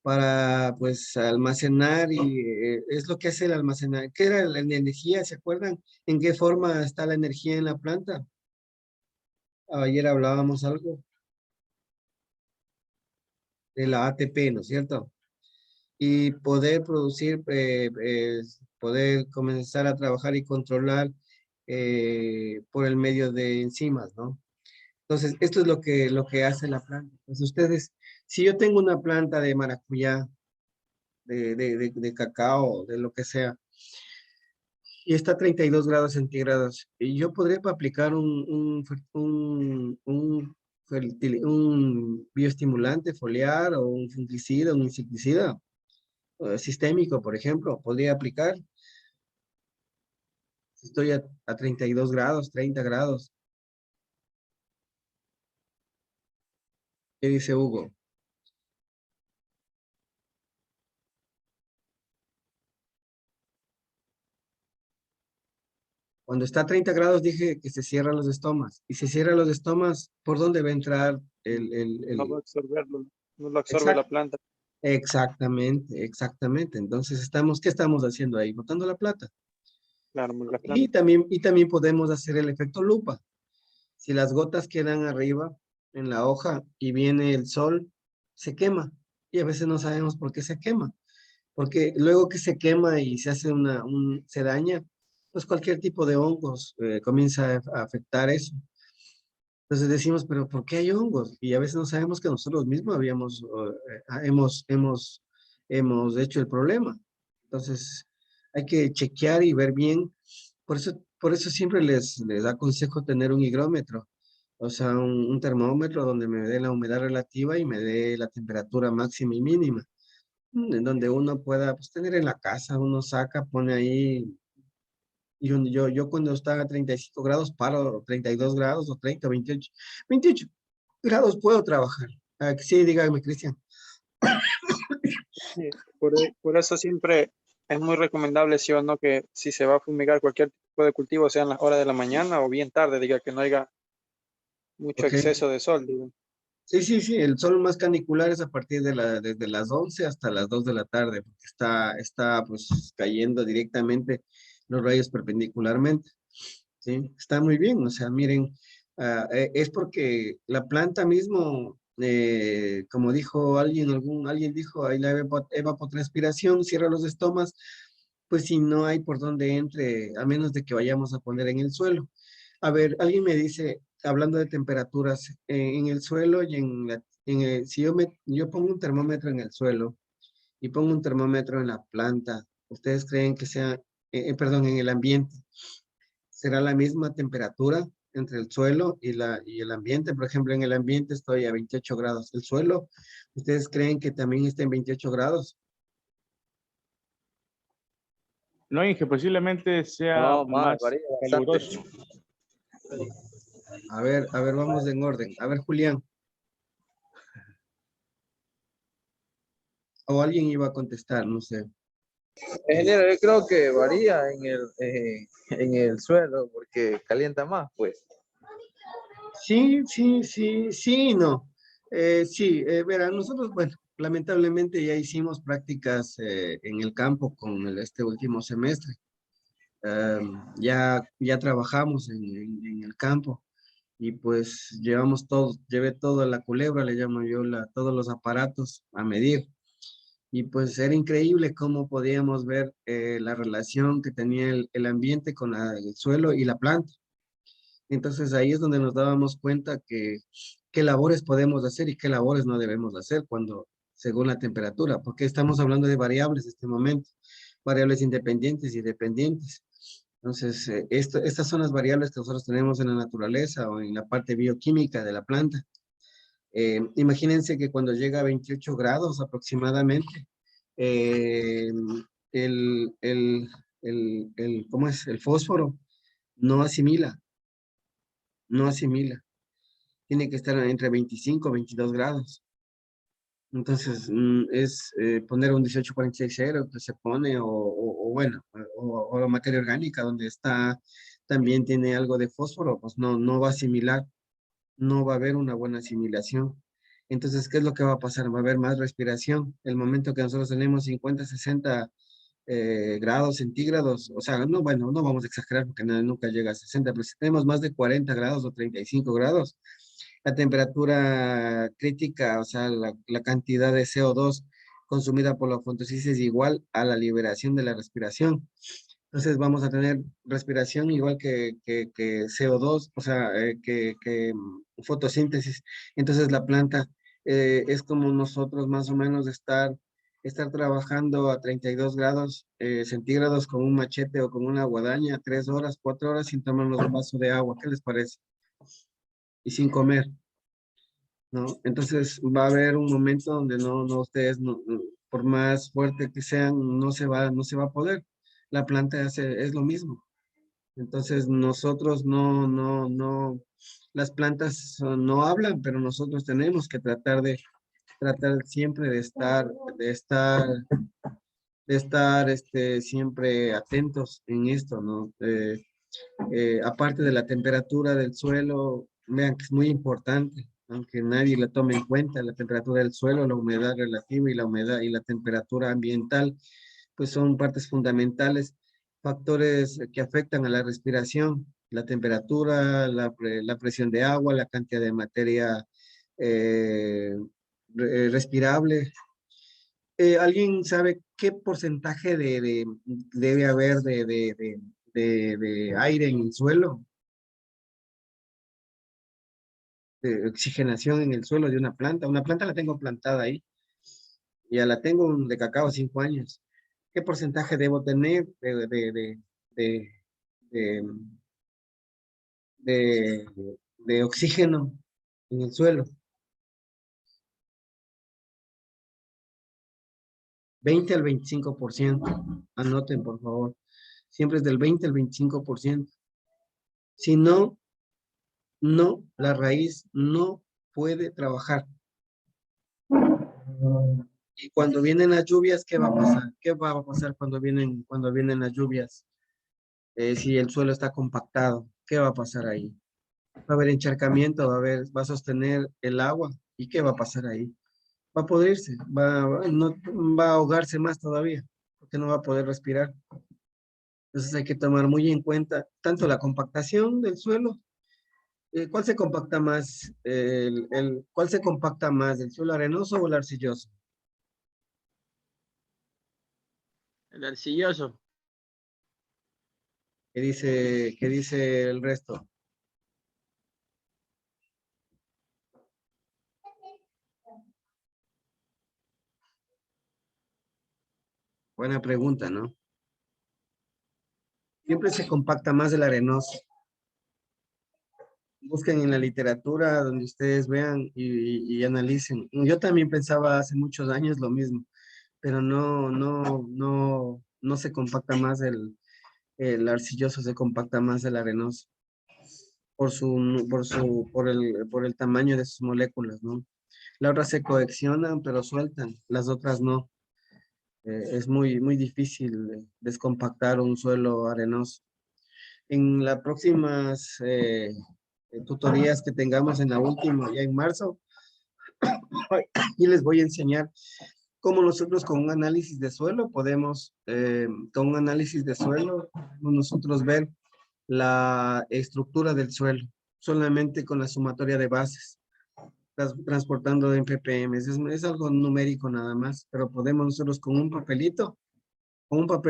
A: para pues almacenar y es lo que hace el almacenar. ¿Qué era la energía? ¿Se acuerdan? ¿En qué forma está la energía en la planta? Ayer hablábamos algo. de la ATP, ¿no es cierto? Y poder producir, poder comenzar a trabajar y controlar por el medio de enzimas, ¿no? Entonces, esto es lo que hace la planta. Entonces, ustedes, si yo tengo una planta de maracuyá, de cacao, de lo que sea, y está a 32 grados centígrados, y yo podría aplicar un bioestimulante foliar o un fungicida, un insecticida sistémico, por ejemplo, podría aplicar. Estoy a 32 grados, 30 grados. ¿Qué dice Hugo? Cuando está a 30 grados dije que se cierran los estomas. Y se cierran los estomas, ¿por dónde va a entrar
D: No va a absorberlo, no lo absorbe la
A: Exact-
D: planta.
A: Exactamente, exactamente. Entonces, ¿qué estamos haciendo ahí? Botando la plata.
D: Claro, la
A: Y
D: planta.
A: también podemos hacer el efecto lupa. Si las gotas quedan arriba en la hoja y viene el sol, se quema. Y a veces no sabemos por qué se quema. Porque luego que se quema y se hace se daña, pues cualquier tipo de hongos comienza a afectar eso. Entonces decimos, pero ¿por qué hay hongos? Y a veces no sabemos que nosotros mismos hemos hecho el problema. Entonces hay que chequear y ver bien. Por eso siempre les aconsejo tener un higrómetro, o sea, un termómetro donde me dé la humedad relativa y me dé la temperatura máxima y mínima, en donde uno pueda pues, tener en la casa, uno saca, pone ahí. Y yo cuando estaba a 35 grados, paro 32 grados o 30, 28 grados puedo trabajar. Ah, sí, dígame, Cristian.
D: Sí, por eso siempre es muy recomendable, sí o no, que si se va a fumigar cualquier tipo de cultivo, sea en las horas de la mañana o bien tarde, diga que no haya mucho
A: Ok.
D: exceso de sol, digo.
A: Sí, sí, sí, el sol más canicular es a partir desde las 11 hasta las 2 de la tarde, porque está pues cayendo directamente los rayos perpendicularmente. Sí, está muy bien, o sea, miren, es porque la planta mismo, como dijo alguien dijo, ahí la evapotranspiración cierra los estomas, pues si no hay por dónde entre, a menos de que vayamos a poner en el suelo. A ver, alguien me dice, hablando de temperaturas, en el suelo y si yo pongo un termómetro en el suelo y pongo un termómetro en la planta, ¿ustedes creen que perdón, en el ambiente? ¿Será la misma temperatura entre el suelo y el ambiente? Por ejemplo, en el ambiente estoy a 28 grados. ¿El suelo, ustedes creen que también está en 28 grados?
E: No, Inge, posiblemente sea
C: No, más,
E: más
C: varía bastante.
E: caluroso.
A: A ver, vamos en orden. A ver, Julián. O alguien iba a contestar, no sé.
C: Ingeniero, yo creo que varía en el suelo porque calienta más, pues.
A: Sí, sí, sí, sí, y no. Sí, verán, nosotros, bueno, lamentablemente ya hicimos prácticas en el campo con este último semestre. Ya trabajamos en el campo y pues llevé toda la culebra, le llamo yo, todos los aparatos a medir. Y pues era increíble cómo podíamos ver la relación que tenía el ambiente con el suelo y la planta. Entonces ahí es donde nos dábamos cuenta qué labores podemos hacer y qué labores no debemos hacer según la temperatura, porque estamos hablando de variables en este momento, variables independientes y dependientes. Entonces, estas son las variables que nosotros tenemos en la naturaleza o en la parte bioquímica de la planta. Imagínense que cuando llega a 28 grados aproximadamente, eh, ¿cómo es? El fósforo no asimila, no asimila. Tiene que estar entre 25 y 22 grados. Entonces, es poner un 1846 que se pone, o bueno, o la materia orgánica donde también tiene algo de fósforo, pues no va a asimilar, no va a haber una buena asimilación. Entonces, ¿qué es lo que va a pasar? Va a haber más respiración. El momento que nosotros tenemos 50, 60 grados centígrados, o sea, no, bueno, no vamos a exagerar porque nunca llega a 60, pero si tenemos más de 40 grados o 35 grados, la temperatura crítica, o sea, la cantidad de CO2 consumida por la fotosíntesis es igual a la liberación de la respiración. Entonces vamos a tener respiración igual que CO2, o sea, fotosíntesis. Entonces la planta es como nosotros más o menos estar trabajando a 32 grados centígrados con un machete o con una guadaña, 3 horas, 4 horas sin tomarnos un vaso de agua. ¿Qué les parece? Y sin comer, ¿no? Entonces va a haber un momento donde ustedes, por más fuerte que sean, no se va a poder. La planta es lo mismo. Entonces nosotros las plantas no hablan, pero nosotros tenemos que tratar siempre de estar siempre atentos en esto, ¿no? Aparte de la temperatura del suelo, vean que es muy importante, aunque nadie la tome en cuenta, la temperatura del suelo, la humedad relativa y la humedad y la temperatura ambiental, pues son partes fundamentales, factores que afectan a la respiración, la temperatura, la presión de agua, la cantidad de materia eh, respirable. ¿Alguien sabe qué porcentaje debe haber de aire en el suelo? De oxigenación en el suelo de una planta. Una planta la tengo plantada ahí. Ya la tengo de cacao 5 años. ¿Qué porcentaje debo tener de, de, de- de oxígeno en el suelo? 20 al 25%. Anoten, por favor. Siempre es del 20 al 25%. Si no, la raíz no puede trabajar. Y cuando vienen las lluvias, ¿qué va a pasar? ¿Qué va a pasar cuando vienen las lluvias? Si el suelo está compactado, ¿qué va a pasar ahí? Va a haber encharcamiento, va a sostener el agua. ¿Y qué va a pasar ahí? Va a podrirse, no, va a ahogarse más todavía, porque no va a poder respirar. Entonces hay que tomar muy en cuenta tanto la compactación del suelo. ¿Cuál se compacta más? ¿Cuál se compacta más, el suelo arenoso o el arcilloso?
B: El arcilloso.
A: ¿Qué dice el resto? Buena pregunta, ¿no? Siempre se compacta más el arenoso. Busquen en la literatura donde ustedes vean y analicen. Yo también pensaba hace muchos años lo mismo, pero no se compacta más el arcilloso, se compacta más el arenoso por el tamaño de sus moléculas, ¿no? Las otras se coexionan, pero sueltan, las otras no. Es muy, muy difícil descompactar un suelo arenoso. En las próximas tutorías que tengamos en la última, ya en marzo, y les voy a enseñar cómo nosotros con un análisis de suelo podemos nosotros ver la estructura del suelo, solamente con la sumatoria de bases, transportando en ppm. Es algo numérico nada más, pero podemos nosotros con un papel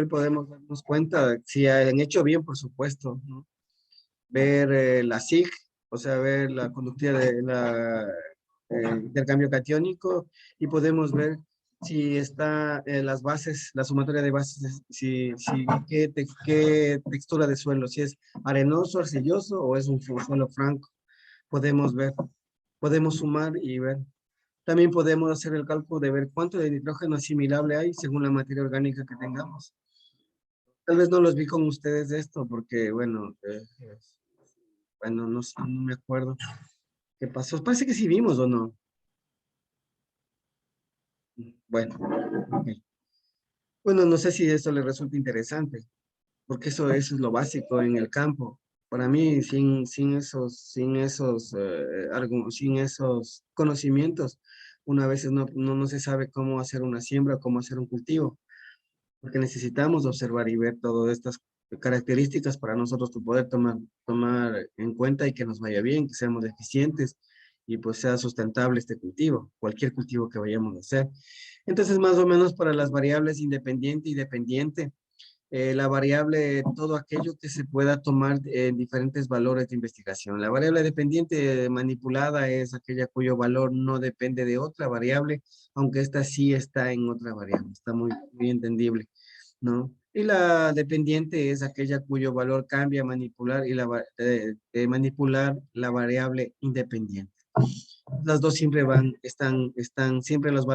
A: podemos darnos cuenta, si han hecho bien, por supuesto, ¿no? Ver la SIG, o sea, ver la conductividad de intercambio catiónico, y podemos ver si está las bases, la sumatoria de bases, qué textura de suelo, si es arenoso, arcilloso o es un suelo franco. Podemos ver, podemos sumar y ver. También podemos hacer el cálculo de ver cuánto de nitrógeno asimilable hay según la materia orgánica que tengamos. Tal vez no los vi con ustedes esto porque, bueno, no sé, no me acuerdo qué pasó. Parece que sí vimos, ¿o no? Bueno, ok. Bueno, no sé si eso les resulta interesante, porque eso es lo básico en el campo. Para mí, sin esos conocimientos, una vez no se sabe cómo hacer una siembra, cómo hacer un cultivo, porque necesitamos observar y ver todas estas características para nosotros poder tomar en cuenta y que nos vaya bien, que seamos eficientes y pues sea sustentable este cultivo, cualquier cultivo que vayamos a hacer. Entonces, más o menos para las variables independiente y dependiente, la variable, todo aquello que se pueda tomar en diferentes valores de investigación. La variable dependiente manipulada es aquella cuyo valor no depende de otra variable, aunque esta sí está en otra variable. Está muy entendible, ¿no? Y la dependiente es aquella cuyo valor cambia manipular y manipular la variable independiente. Las dos siempre están siempre los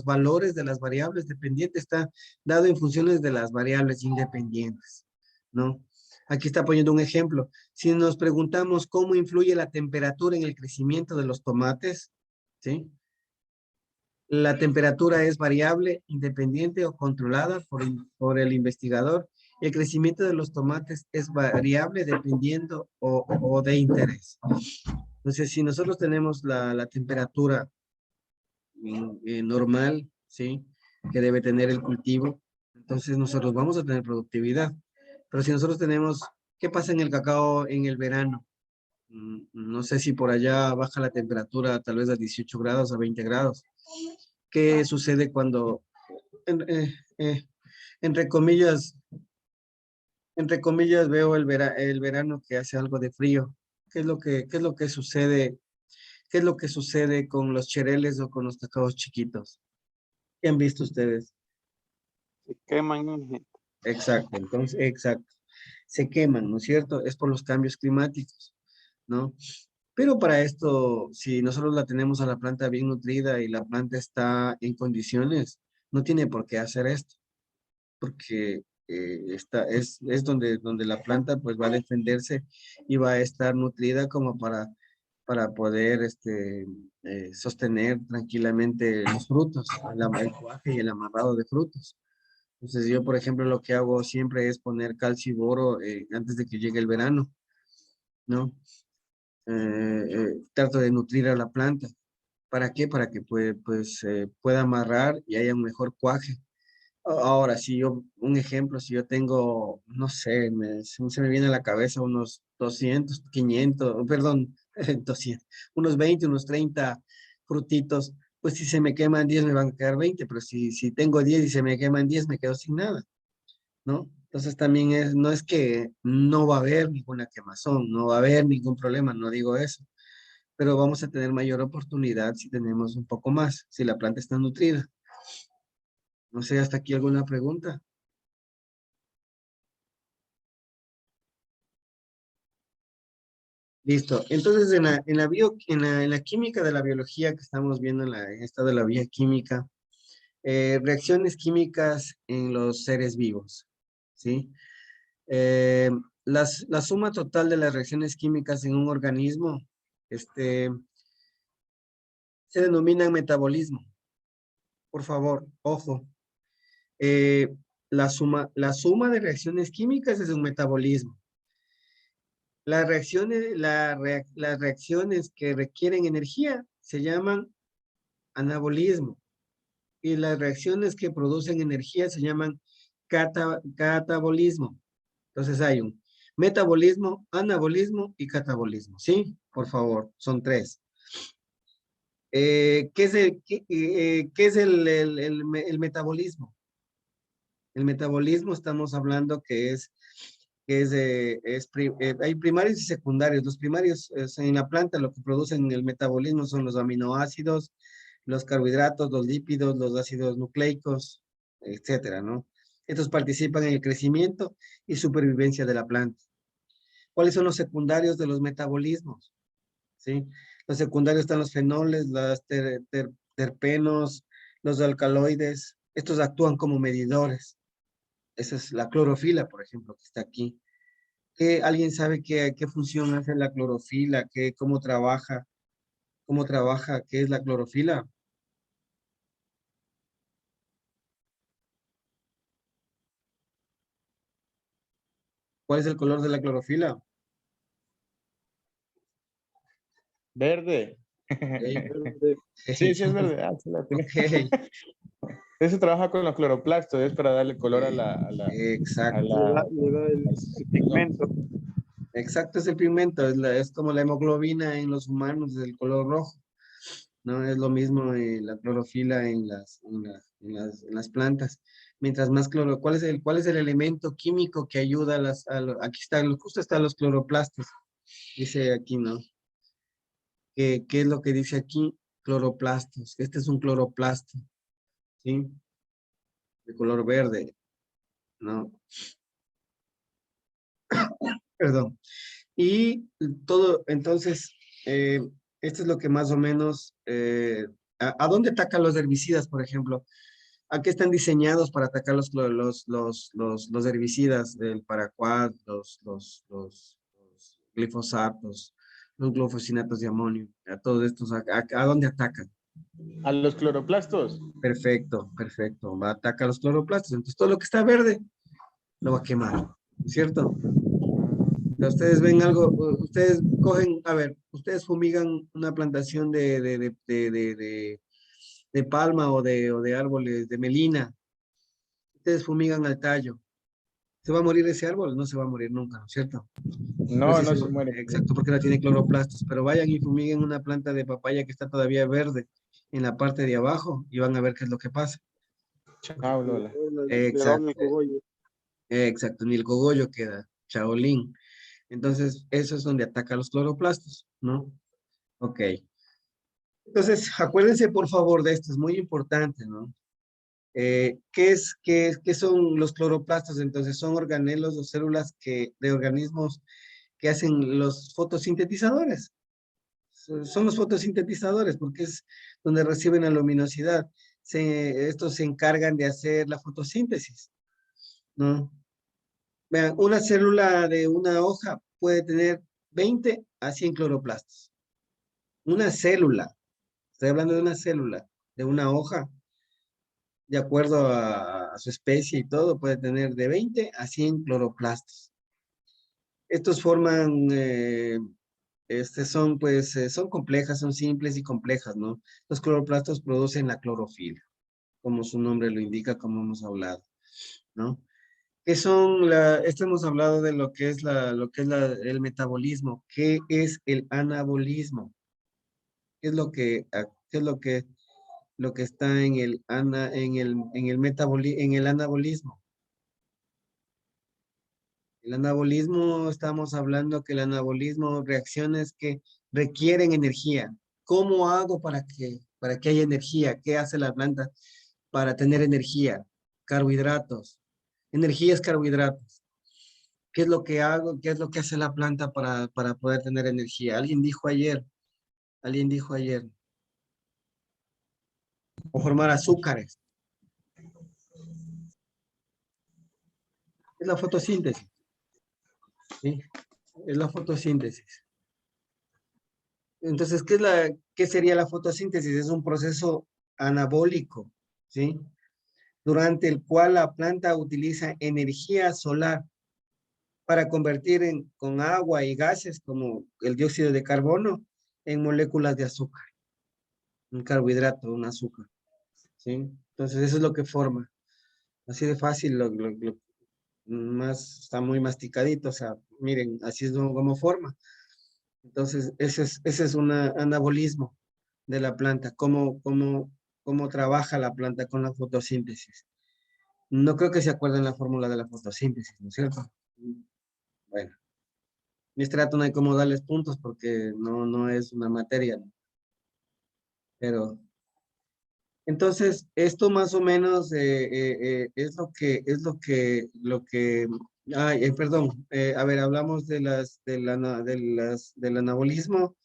A: valores de las variables dependientes están dados en funciones de las variables independientes, ¿no? Aquí está poniendo un ejemplo. Si nos preguntamos cómo influye la temperatura en el crecimiento de los tomates, ¿sí? La temperatura es variable, independiente o controlada por el investigador. El crecimiento de los tomates es variable dependiendo o de interés. Entonces, si nosotros tenemos la temperatura normal, ¿sí? Que debe tener el cultivo, entonces nosotros vamos a tener productividad. Pero si nosotros tenemos, ¿qué pasa en el cacao en el verano? No sé si por allá baja la temperatura tal vez a 18 grados, a 20 grados. ¿Qué sucede cuando, entre comillas, veo el verano que hace algo de frío? ¿Qué es lo que sucede? ¿Qué es lo que sucede con los chereles o con los cacaos chiquitos? ¿Qué han visto ustedes?
D: Se queman.
A: Exacto, entonces, exacto. Se queman, ¿no es cierto? Es por los cambios climáticos, ¿no? Pero para esto, si nosotros la tenemos a la planta bien nutrida y la planta está en condiciones, no tiene por qué hacer esto, porque es donde la planta pues va a defenderse y va a estar nutrida como para poder sostener tranquilamente los frutos, el cuaje y el amarrado de frutos. Entonces yo, por ejemplo, lo que hago siempre es poner calcio y boro antes de que llegue el verano, ¿no? Trato de nutrir a la planta. ¿Para qué? Para que pueda amarrar y haya un mejor cuaje. Ahora, un ejemplo, si yo tengo, no sé, se me viene a la cabeza unos 200, 500, perdón, 200, unos 20, unos 30 frutitos, pues si se me queman 10 me van a quedar 20, pero si tengo 10 y se me queman 10 me quedo sin nada, ¿no? Entonces también no es que no va a haber ninguna quemazón, no va a haber ningún problema, no digo eso, pero vamos a tener mayor oportunidad si tenemos un poco más, si la planta está nutrida. No sé, hasta aquí alguna pregunta. Listo. Entonces, en la química de la biología que estamos viendo en esta de la bioquímica, reacciones químicas en los seres vivos, ¿sí? Eh, la suma total de las reacciones químicas en un organismo, se denomina metabolismo. Por favor, ojo. La suma de reacciones químicas es un metabolismo. Las reacciones que requieren energía se llaman anabolismo y las reacciones que producen energía se llaman catabolismo. Entonces hay un metabolismo, anabolismo y catabolismo, ¿sí? Por favor, son tres. ¿Qué es el metabolismo? El metabolismo estamos hablando que hay primarios y secundarios. Los primarios en la planta lo que producen el metabolismo son los aminoácidos, los carbohidratos, los lípidos, los ácidos nucleicos, etcétera, ¿no? Estos participan en el crecimiento y supervivencia de la planta. ¿Cuáles son los secundarios de los metabolismos? ¿Sí? Los secundarios están los fenoles, los terpenos, los alcaloides. Estos actúan como medidores. Esa es la clorofila, por ejemplo, que está aquí. ¿Alguien sabe qué función hace la clorofila? ¿Cómo trabaja? ¿Qué es la clorofila? ¿Cuál es el color de la clorofila?
C: Verde. Sí, sí es verde. Ah, sí la tiene.
A: Ok,
C: Eso trabaja con los cloroplastos, es para darle color a la
A: exacto.
D: Le da el pigmento.
A: Exacto, es el pigmento, es como la hemoglobina en los humanos, del color rojo. ¿no? Es lo mismo la clorofila en las plantas. Mientras más cloro, ¿cuál es el elemento químico que ayuda aquí está, justo están los cloroplastos, dice aquí, ¿no? ¿Qué es lo que dice aquí? Cloroplastos. Este es un cloroplasto, ¿sí? De color verde, ¿no? Perdón. Y todo, entonces, esto es lo que más o menos, ¿a dónde atacan los herbicidas, por ejemplo? ¿A qué están diseñados para atacar los herbicidas, el paraquat, los glifosatos, los glufosinatos de amonio? A todos estos, ¿a dónde atacan?
F: A los cloroplastos.
A: Perfecto, perfecto. Va a atacar los cloroplastos. Entonces, todo lo que está verde lo va a quemar, ¿no es cierto? Ustedes ven algo, ustedes cogen, a ver, ustedes fumigan una plantación de palma o de árboles de melina. Ustedes fumigan al tallo. ¿Se va a morir ese árbol? No se va a morir nunca, ¿no es cierto?
F: No,
A: Pues sí
F: no se muere.
A: Exacto, porque no tiene cloroplastos. Pero vayan y fumiguen una planta de papaya que está todavía verde en la parte de abajo y van a ver qué es lo que pasa.
F: Chao, Lola.
D: Le va mi
A: Exacto,
D: cogollo.
A: exacto, ni el cogollo queda, chaolín. Entonces, eso es donde ataca los cloroplastos, ¿no? Ok. Entonces, acuérdense por favor de esto, es muy importante, ¿no? ¿Qué son los cloroplastos? Entonces, son organelos o células de organismos que hacen los fotosintetizadores. Son los fotosintetizadores porque es donde reciben la luminosidad. Estos se encargan de hacer la fotosíntesis, ¿no? Vean, una célula de una hoja puede tener 20 a 100 cloroplastos. Una célula, estoy hablando de una célula, de una hoja, de acuerdo a su especie y todo, puede tener de 20 a 100 cloroplastos. Estos forman, son pues, son complejas, son simples y complejas, ¿no? Los cloroplastos producen la clorofila, como su nombre lo indica, como hemos hablado, ¿no? ¿Qué son esto hemos hablado de lo que es el metabolismo? ¿Qué es el anabolismo? ¿Qué es lo que está en el anabolismo? El anabolismo, estamos hablando que el anabolismo, reacciones que requieren energía. ¿Cómo hago para que haya energía? ¿Qué hace la planta para tener energía? Carbohidratos. Energía es carbohidratos. ¿Qué es lo que hago? ¿Qué es lo que hace la planta para poder tener energía? Alguien dijo ayer, o formar azúcares. Es la fotosíntesis, ¿sí? Es la fotosíntesis. Entonces, ¿qué sería la fotosíntesis? Es un proceso anabólico, ¿sí? Durante el cual la planta utiliza energía solar para convertir con agua y gases como el dióxido de carbono en moléculas de azúcar, un carbohidrato, un azúcar, ¿sí? Entonces, eso es lo que forma. Así de fácil, más está muy masticadito, o sea, miren, así es como forma. Entonces, ese es un anabolismo de la planta, cómo trabaja la planta con la fotosíntesis. No creo que se acuerden la fórmula de la fotosíntesis, ¿no es cierto? Bueno, en este rato no hay cómo darles puntos porque no es una materia, ¿no? Pero, entonces, esto más o menos es perdón, a ver, hablamos del anabolismo,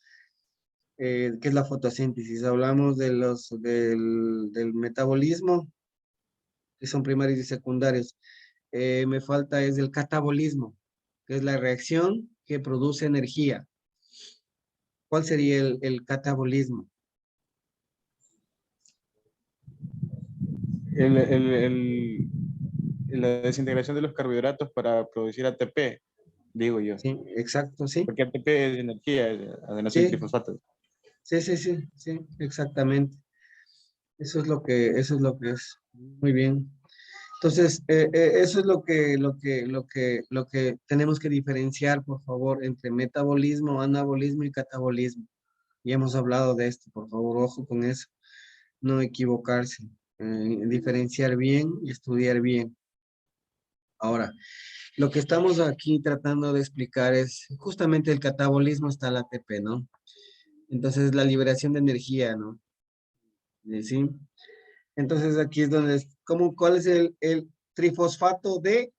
A: que es la fotosíntesis. Hablamos del metabolismo, que son primarios y secundarios. Me falta es el catabolismo, que es la reacción que produce energía. ¿Cuál sería el catabolismo?
F: La desintegración de los carbohidratos para producir ATP, digo yo.
A: Sí, exacto, sí.
F: Porque ATP es energía, adenosín
A: Sí,
F: trifosfato.
A: sí, exactamente. Eso es lo que es. Muy bien. Entonces, eso es lo que tenemos que diferenciar, por favor, entre metabolismo, anabolismo y catabolismo. Ya hemos hablado de esto, por favor, ojo con eso. No equivocarse, diferenciar bien y estudiar bien. Ahora, lo que estamos aquí tratando de explicar es justamente el catabolismo está el ATP, ¿no? Entonces, la liberación de energía, ¿no? ¿Sí? Entonces, aquí es donde, ¿cuál es el trifosfato de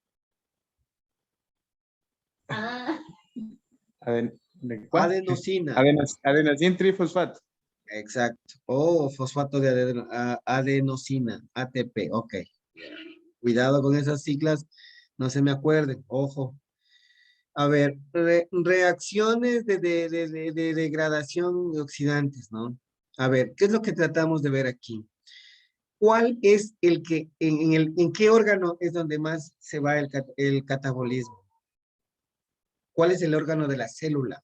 F: ¿De cuál?
A: adenosina?
F: Adenosín trifosfato.
A: Exacto. O fosfato de adenosina, ATP, ok. Cuidado con esas siglas, no se me acuerden, ojo. A ver, reacciones de degradación de oxidantes, ¿no? A ver, ¿qué es lo que tratamos de ver aquí? ¿Cuál es el que, en qué órgano es donde más se va el catabolismo? ¿Cuál es el órgano de la célula?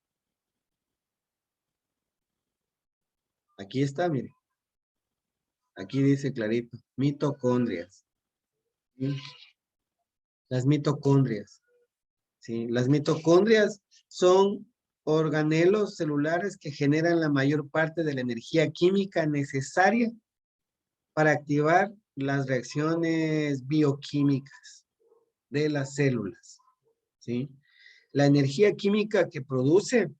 A: Aquí está, mire. Aquí dice clarito, mitocondrias. ¿Sí? Las mitocondrias. ¿Sí? Las mitocondrias son organelos celulares que generan la mayor parte de la energía química necesaria para activar las reacciones bioquímicas de las células. ¿Sí? La energía química que produce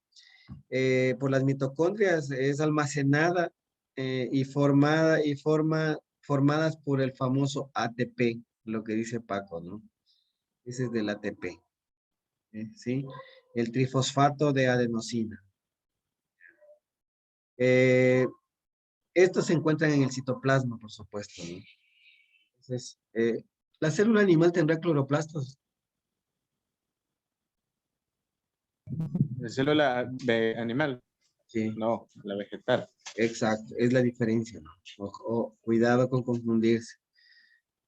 A: por las mitocondrias es almacenada formadas por el famoso ATP, lo que dice Paco, ¿no? Ese es del ATP, ¿sí? El trifosfato de adenosina. Estos se encuentran en el citoplasma, por supuesto, ¿no? Entonces, la célula animal tendrá cloroplastos.
F: La célula animal.
A: Sí,
F: No, la vegetal.
A: exacto, es la diferencia, ¿no? Cuidado con confundirse.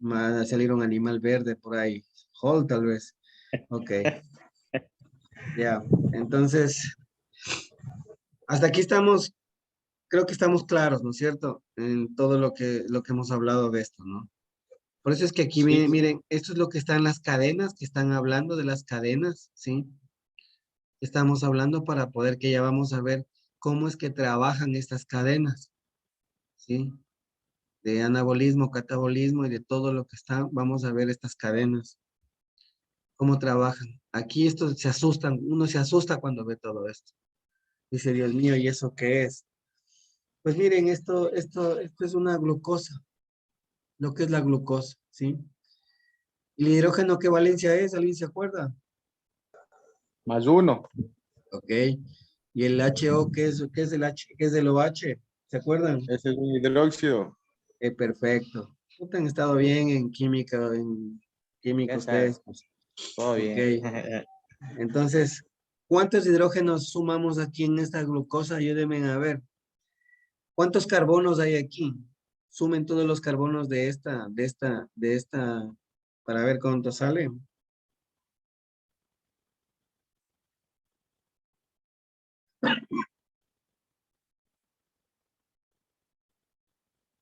A: Va a salir un animal verde por ahí. Hall, tal vez. Ok, ya. Entonces, hasta aquí estamos, creo que estamos claros, ¿no es cierto? En todo lo que hemos hablado de esto, ¿no? Por eso es que aquí,
F: Sí.
A: miren, esto es lo que está en las cadenas, que están hablando de las cadenas, ¿sí? Estamos hablando para poder que ya vamos a ver cómo es que trabajan estas cadenas, ¿sí? De anabolismo, catabolismo y de todo lo que está, vamos a ver estas cadenas, cómo trabajan. Aquí esto se asustan, uno se asusta cuando ve todo esto. Dice, Dios mío, ¿y eso qué es? Pues miren, esto es una glucosa, lo que es la glucosa, ¿sí? ¿Y el hidrógeno qué valencia es? ¿Alguien se acuerda?
F: +1.
A: Ok. ¿Y el HO qué es el H? ¿Qué es el OH? ¿Se acuerdan?
F: Ese es un hidróxido.
A: Perfecto. ¿No han estado bien en química, en química
C: Esa,
A: ustedes? Pues,
C: todo
A: ok.
C: bien.
A: Entonces, ¿cuántos hidrógenos sumamos aquí en esta glucosa? Ayúdenme a ver. ¿Cuántos carbonos hay aquí? Sumen todos los carbonos para ver cuánto sale.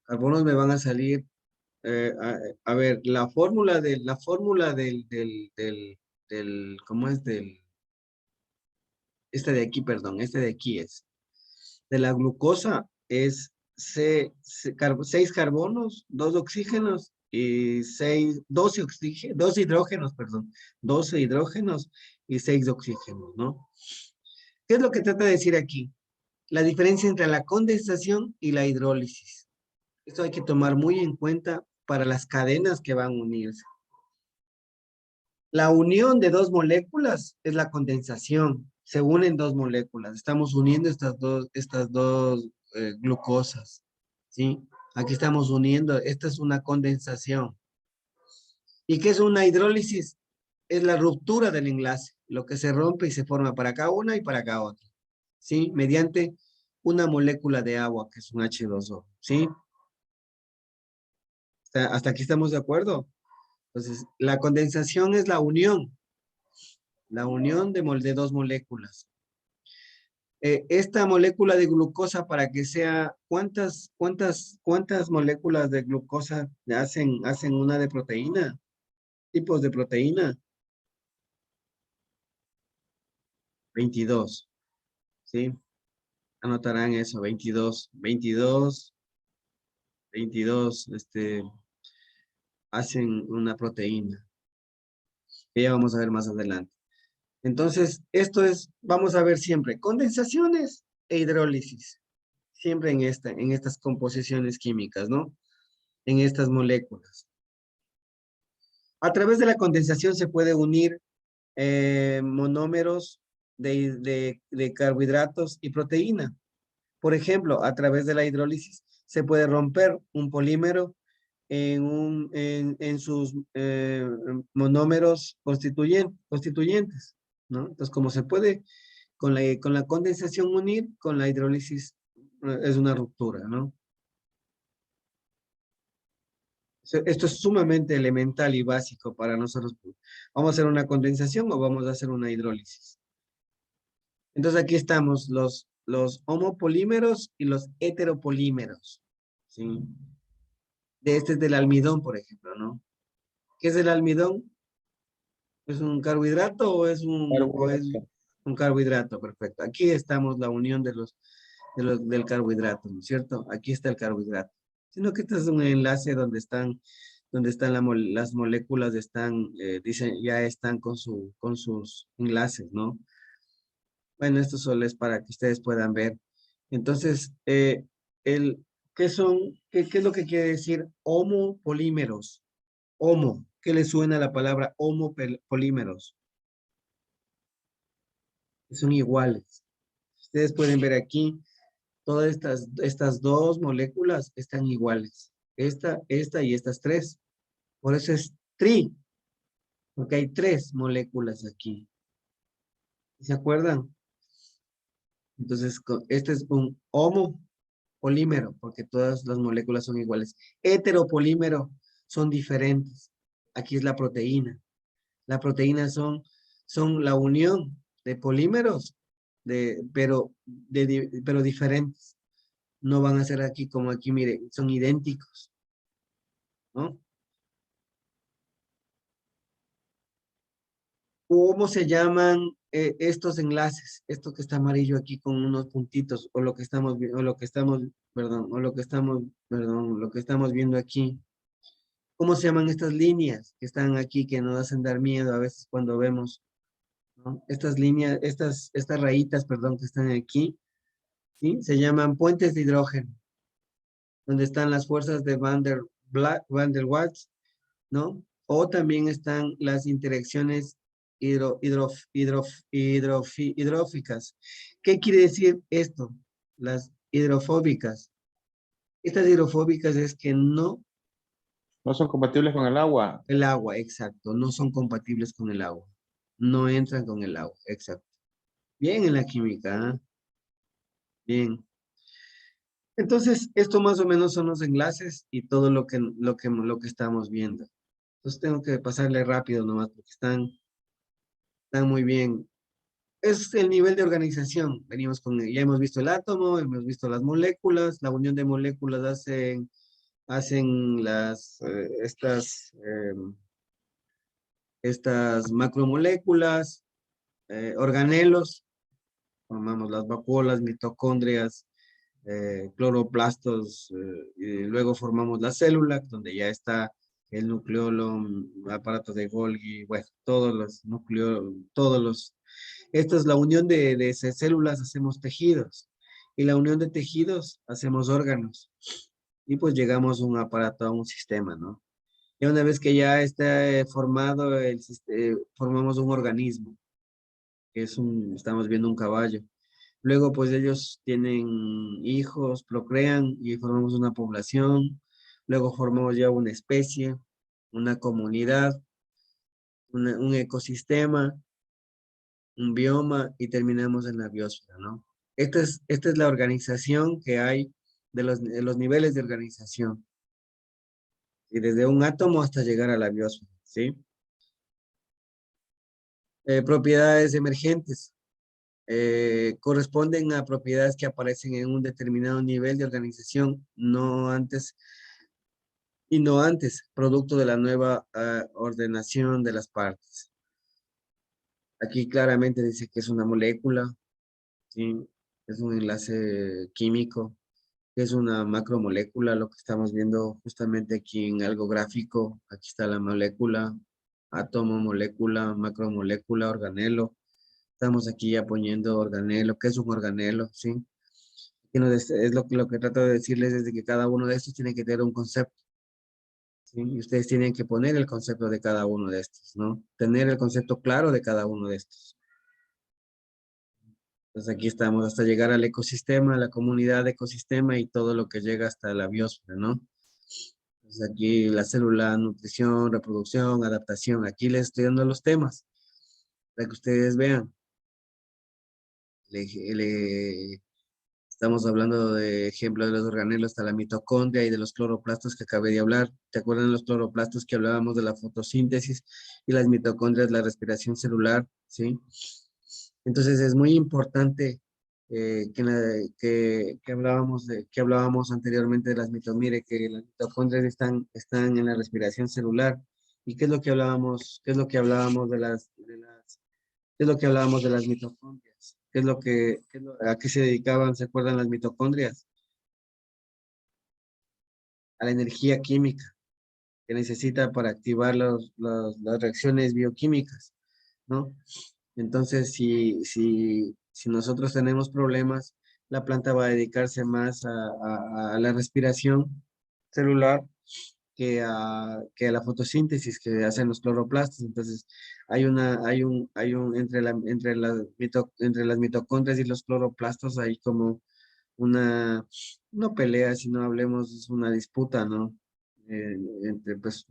A: Carbonos me van a salir, a ver, ¿cómo es? Este de aquí es. De la glucosa es 6 carbonos, 2 oxígenos y 12 hidrógenos, perdón. 12 hidrógenos y 6 oxígenos, ¿no? ¿Qué es lo que trata de decir aquí? La diferencia entre la condensación y la hidrólisis. Esto hay que tomar muy en cuenta para las cadenas que van a unirse. La unión de dos moléculas es la condensación. Se unen dos moléculas. Estamos uniendo estas dos glucosas, ¿sí? Aquí estamos uniendo. Esta es una condensación. ¿Y qué es una hidrólisis? Es la ruptura del enlace, lo que se rompe y se forma para acá una y para acá otra, ¿sí? Mediante una molécula de agua, que es un H2O, ¿sí? Hasta aquí estamos de acuerdo. Entonces, la condensación es la unión de dos moléculas. Esta molécula de glucosa para que sea, ¿cuántas moléculas de glucosa hacen una de proteína? Tipos de proteína. 22, ¿sí? Anotarán eso, 22, hacen una proteína, que ya vamos a ver más adelante. Entonces, esto es, vamos a ver siempre, condensaciones e hidrólisis, siempre en estas composiciones químicas, ¿no? En estas moléculas. A través de la condensación se puede unir monómeros de carbohidratos y proteína. Por ejemplo, a través de la hidrólisis se puede romper un polímero en sus monómeros constituyentes, ¿no? Entonces, como se puede con la condensación unir, con la hidrólisis es una ruptura, ¿no? Esto es sumamente elemental y básico para nosotros. ¿Vamos a hacer una condensación o vamos a hacer una hidrólisis? Entonces aquí estamos los homopolímeros y los heteropolímeros, ¿sí? Este es del almidón, por ejemplo, ¿no? ¿Qué es el almidón? ¿Es un carbohidrato o es
F: Carbohidrato.
A: un carbohidrato? Perfecto. Aquí estamos la unión del carbohidrato, ¿no es cierto? Aquí está el carbohidrato. Sino que este es un enlace donde están las moléculas ya están con sus enlaces, ¿no? Bueno, esto solo es para que ustedes puedan ver. Entonces, ¿qué es lo que quiere decir homopolímeros? Homo, ¿qué le suena la palabra homopolímeros? Son iguales. Ustedes pueden ver aquí, todas estas dos moléculas están iguales. Esta y estas tres. Por eso es porque hay tres moléculas aquí. ¿Se acuerdan? Entonces, este es un homopolímero, porque todas las moléculas son iguales. Heteropolímero son diferentes. Aquí es la proteína. La proteína son la unión de polímeros, pero diferentes. No van a ser aquí como aquí, mire, son idénticos, ¿no? ¿Cómo se llaman estos enlaces? Esto que está amarillo aquí con unos puntitos, o lo que estamos viendo aquí. ¿Cómo se llaman estas líneas que están aquí, que nos hacen dar miedo a veces cuando vemos, ¿no? Estas líneas, estas rayitas, perdón, que están aquí, ¿sí? Se llaman puentes de hidrógeno, donde están las fuerzas de Van der Waals, ¿no? O también están las interacciones hidrofóbicas. ¿Qué quiere decir esto? Las hidrofóbicas. Estas hidrofóbicas es que no,
F: No son compatibles con el agua.
A: el agua, exacto, no son compatibles con el agua. No entran con el agua, exacto. Bien en la química, ¿eh? Bien. Entonces, esto más o menos son los enlaces y todo lo que estamos viendo. Entonces tengo que pasarle rápido nomás porque están muy bien. Es el nivel de organización. Ya hemos visto el átomo, hemos visto las moléculas, la unión de moléculas hacen estas macromoléculas, organelos, formamos las vacuolas, mitocondrias, cloroplastos, y luego formamos la célula, donde ya está el nucleolo, aparato de Golgi, bueno, esta es la unión de células, hacemos tejidos, y la unión de tejidos, hacemos órganos, y pues llegamos a un aparato, a un sistema, ¿no? Y una vez que ya está formado formamos un organismo, que estamos viendo un caballo. Luego, pues ellos tienen hijos, procrean y formamos una población. Luego formamos ya una especie, una comunidad, un ecosistema, un bioma y terminamos en la biosfera, ¿no? Esta es la organización que hay de los niveles de organización. Y desde un átomo hasta llegar a la biosfera, ¿sí? Propiedades emergentes. Corresponden a propiedades que aparecen en un determinado nivel de organización, no antes, producto de la nueva ordenación de las partes. Aquí claramente dice que es una molécula, ¿sí? es un enlace químico, es una macromolécula, lo que estamos viendo justamente aquí en algo gráfico. Aquí está la molécula, átomo, molécula, macromolécula, organelo. Estamos aquí ya poniendo organelo. ¿Qué es un organelo? ¿Sí? Es lo que trato de decirles es de que cada uno de estos tiene que tener un concepto. ¿Sí? Y ustedes tienen que poner el concepto de cada uno de estos, ¿no? Tener el concepto claro de cada uno de estos. Entonces aquí estamos hasta llegar al ecosistema, la comunidad de ecosistema y todo lo que llega hasta la biosfera, ¿no? Entonces aquí la célula, nutrición, reproducción, adaptación. Aquí les estoy dando los temas para que ustedes vean. Estamos hablando de ejemplo de los organelos, hasta la mitocondria y de los cloroplastos que acabé de hablar. ¿Te acuerdan de los cloroplastos que hablábamos de la fotosíntesis y las mitocondrias, la respiración celular? ¿Sí? Entonces es muy importante que hablábamos anteriormente de las mitocondrias, que las mitocondrias están en la respiración celular. ¿Y qué es lo que hablábamos? ¿Qué es lo que hablábamos qué es lo que hablábamos de las mitocondrias? ¿A qué se dedicaban? ¿Se acuerdan las mitocondrias? A la energía química que necesita para activar las reacciones bioquímicas, ¿no? Entonces, si nosotros tenemos problemas, la planta va a dedicarse más a la respiración celular que a la fotosíntesis que hacen los cloroplastos. Entonces, entre las mitocondrias y los cloroplastos hay como una, no pelea, sino hablemos, es una disputa, ¿no? Entre, pues,